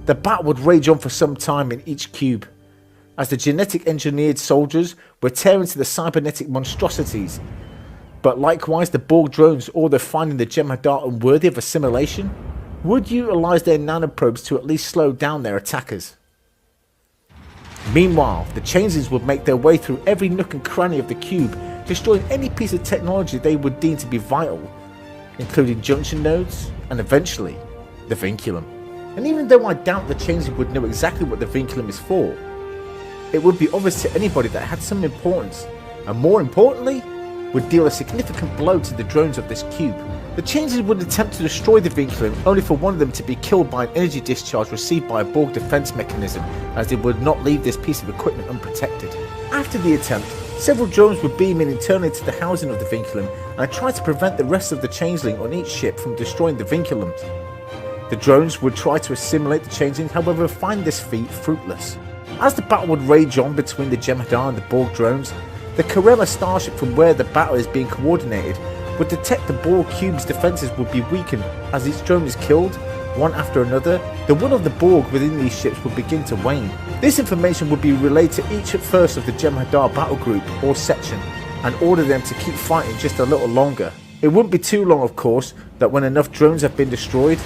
The battle would rage on for some time in each cube, as the genetic engineered soldiers were tearing into the cybernetic monstrosities, but likewise the Borg drones, although finding the Jem'Hadar unworthy of assimilation, would utilise their nanoprobes to at least slow down their attackers. Meanwhile, the changelings would make their way through every nook and cranny of the cube, destroying any piece of technology they would deem to be vital, including junction nodes and eventually the vinculum. And even though I doubt the changelings would know exactly what the vinculum is for, it would be obvious to anybody that had some importance, and more importantly, would deal a significant blow to the drones of this cube. The changelings would attempt to destroy the vinculum, only for one of them to be killed by an energy discharge received by a Borg defense mechanism, as they would not leave this piece of equipment unprotected. After the attempt, several drones would beam in internally to the housing of the vinculum and try to prevent the rest of the changeling on each ship from destroying the vinculums. The drones would try to assimilate the changeling, however find this feat fruitless. As the battle would rage on between the Jem'Hadar and the Borg drones, the Karema starship from where the battle is being coordinated would detect the Borg cube's defences would be weakened. As each drone is killed, one after another, the will of the Borg within these ships would begin to wane. This information would be relayed to each at first of the Jem'Hadar battle group or section and order them to keep fighting just a little longer. It wouldn't be too long, of course, that when enough drones have been destroyed,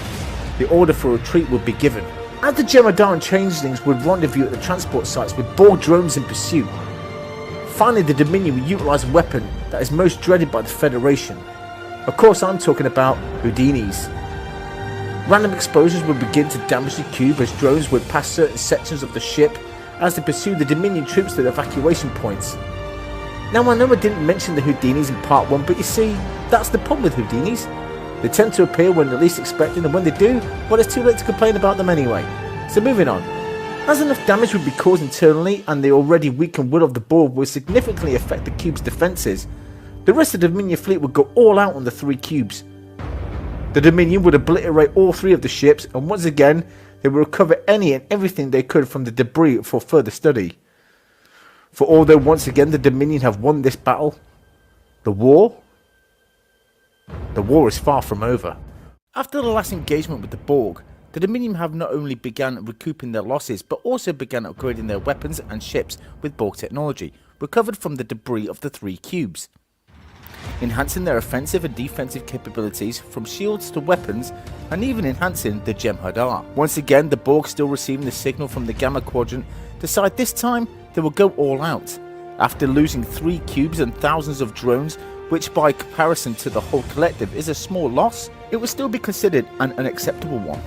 the order for retreat would be given. As the Jem'Hadar and changelings would rendezvous at the transport sites with Borg drones in pursuit, finally the Dominion would utilise a weapon that is most dreaded by the Federation. Of course I'm talking about Houdinis. Random explosions would begin to damage the cube as drones would pass certain sections of the ship as they pursued the Dominion troops to the evacuation points. Now I know I didn't mention the Houdinis in part 1, but you see, that's the problem with Houdinis. They tend to appear when they're least expected, and when they do, well, it's too late to complain about them anyway. So moving on. As enough damage would be caused internally and the already weakened will of the Borg would significantly affect the cube's defences, the rest of the Dominion fleet would go all out on the 3 cubes. The Dominion would obliterate all 3 of the ships, and once again they would recover any and everything they could from the debris for further study. For although once again the Dominion have won this battle, the war is far from over. After the last engagement with the Borg, the Dominion have not only began recouping their losses, but also began upgrading their weapons and ships with Borg technology, recovered from the debris of the 3 cubes, enhancing their offensive and defensive capabilities from shields to weapons, and even enhancing the Jem'Hadar. Once again, the Borg, still receiving the signal from the Gamma Quadrant, decide this time they will go all out. After losing 3 cubes and thousands of drones, which by comparison to the whole collective is a small loss, it would still be considered an unacceptable one.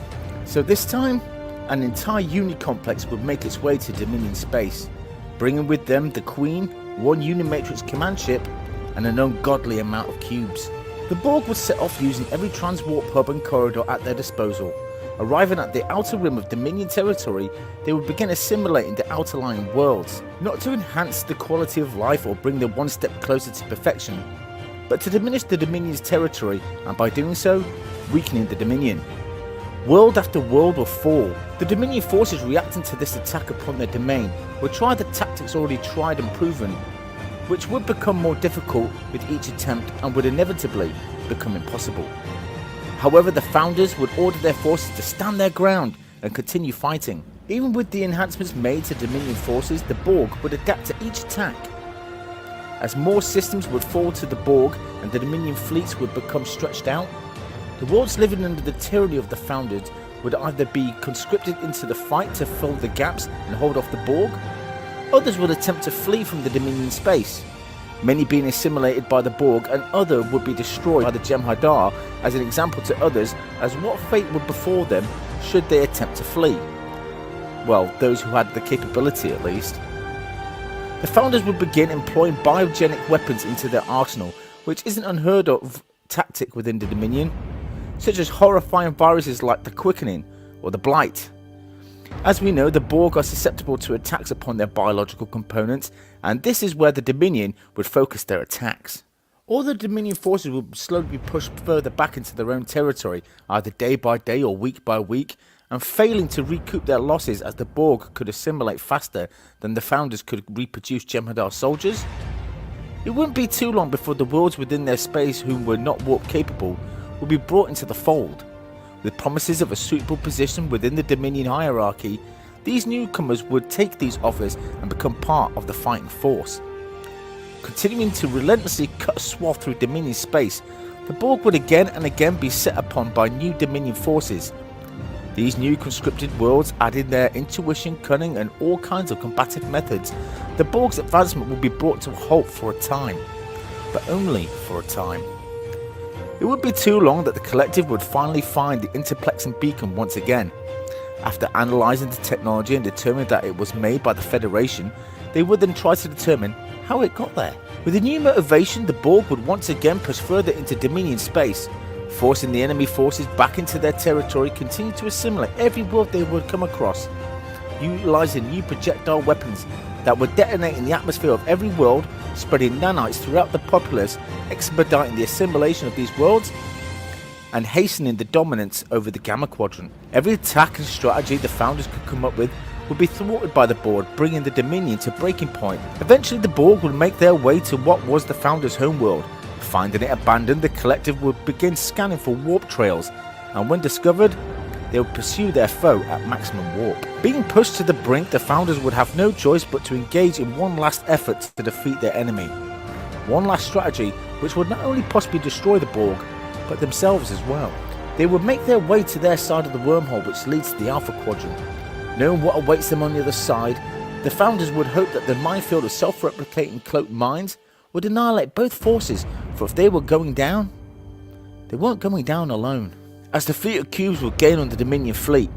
So this time, an entire Uni-complex would make its way to Dominion space, bringing with them the Queen, 1 Unimatrix command ship, and an ungodly amount of cubes. The Borg would set off using every transwarp hub and corridor at their disposal. Arriving at the outer rim of Dominion territory, they would begin assimilating the outer-lying worlds, not to enhance the quality of life or bring them one step closer to perfection, but to diminish the Dominion's territory, and by doing so, weakening the Dominion. World after world will fall. The Dominion forces reacting to this attack upon their domain would try the tactics already tried and proven, which would become more difficult with each attempt and would inevitably become impossible. However, the Founders would order their forces to stand their ground and continue fighting. Even with the enhancements made to Dominion forces, the Borg would adapt to each attack. As more systems would fall to the Borg and the Dominion fleets would become stretched out, the worlds living under the tyranny of the Founders would either be conscripted into the fight to fill the gaps and hold off the Borg, others would attempt to flee from the Dominion space, many being assimilated by the Borg and other would be destroyed by the Jem'Hadar as an example to others as what fate would befall them should they attempt to flee. Well, those who had the capability at least. The Founders would begin employing biogenic weapons into their arsenal, which isn't unheard of tactic within the Dominion, such as horrifying viruses like the Quickening or the Blight. As we know, the Borg are susceptible to attacks upon their biological components, and this is where the Dominion would focus their attacks. All the Dominion forces would slowly be pushed further back into their own territory, either day by day or week by week, and failing to recoup their losses as the Borg could assimilate faster than the Founders could reproduce Jem'Hadar soldiers. It wouldn't be too long before the worlds within their space whom were not warp capable would be brought into the fold. With promises of a suitable position within the Dominion hierarchy, these newcomers would take these offers and become part of the fighting force. Continuing to relentlessly cut a swath through Dominion space, the Borg would again and again be set upon by new Dominion forces. These new conscripted worlds added their intuition, cunning and all kinds of combative methods. The Borg's advancement would be brought to a halt for a time, but only for a time. It would be too long that the collective would finally find the interplexing beacon once again. After analysing the technology and determining that it was made by the Federation, they would then try to determine how it got there. With a new motivation, the Borg would once again push further into Dominion space, forcing the enemy forces back into their territory, continue to assimilate every world they would come across, utilising new projectile weapons that would detonate in the atmosphere of every world, spreading nanites throughout the populace, expediting the assimilation of these worlds and hastening the dominance over the Gamma Quadrant. Every attack and strategy the Founders could come up with would be thwarted by the Borg, bringing the Dominion to breaking point. Eventually the Borg would make their way to what was the Founders' homeworld. Finding it abandoned, the collective would begin scanning for warp trails, and when discovered, they would pursue their foe at maximum warp. Being pushed to the brink, the Founders would have no choice but to engage in one last effort to defeat their enemy. One last strategy which would not only possibly destroy the Borg, but themselves as well. They would make their way to their side of the wormhole which leads to the Alpha Quadrant. Knowing what awaits them on the other side, the Founders would hope that the minefield of self-replicating cloaked minds would annihilate both forces, for if they were going down, they weren't going down alone. As the fleet of cubes would gain on the Dominion fleet,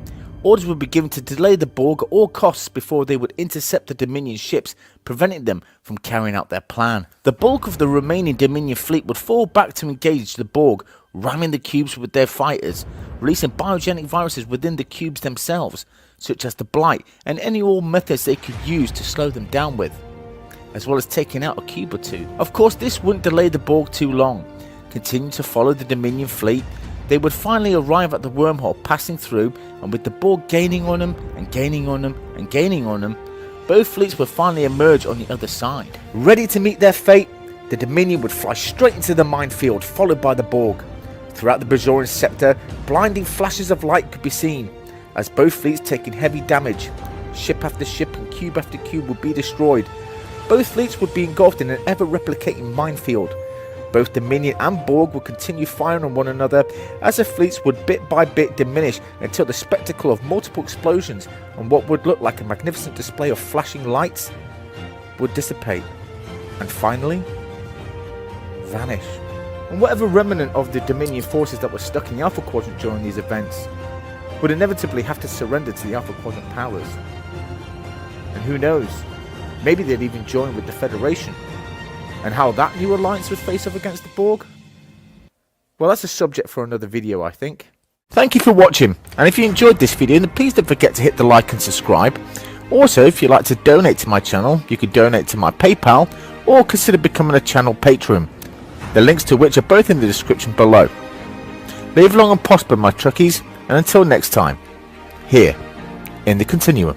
orders would be given to delay the Borg at all costs before they would intercept the Dominion ships, preventing them from carrying out their plan. The bulk of the remaining Dominion fleet would fall back to engage the Borg, ramming the cubes with their fighters, releasing biogenic viruses within the cubes themselves, such as the Blight and any all methods they could use to slow them down with, as well as taking out a cube or two. Of course, this wouldn't delay the Borg too long. Continuing to follow the Dominion fleet, they would finally arrive at the wormhole, passing through, and with the Borg gaining on them and gaining on them and gaining on them, both fleets would finally emerge on the other side. Ready to meet their fate, the Dominion would fly straight into the minefield, followed by the Borg. Throughout the Bajoran sector, blinding flashes of light could be seen, as both fleets taking heavy damage. Ship after ship and cube after cube would be destroyed. Both fleets would be engulfed in an ever-replicating minefield. Both Dominion and Borg would continue firing on one another as the fleets would bit by bit diminish until the spectacle of multiple explosions and what would look like a magnificent display of flashing lights would dissipate and finally vanish. And whatever remnant of the Dominion forces that were stuck in the Alpha Quadrant during these events would inevitably have to surrender to the Alpha Quadrant powers. And who knows, maybe they'd even join with the Federation. And how that new alliance would face off against the Borg? Well, that's a subject for another video, I think. Thank you for watching, and if you enjoyed this video, then please don't forget to hit the like and subscribe. Also, if you'd like to donate to my channel, you could donate to my PayPal, or consider becoming a channel patron, the links to which are both in the description below. Live long and prosper, my truckies, and until next time, here in the Continuum.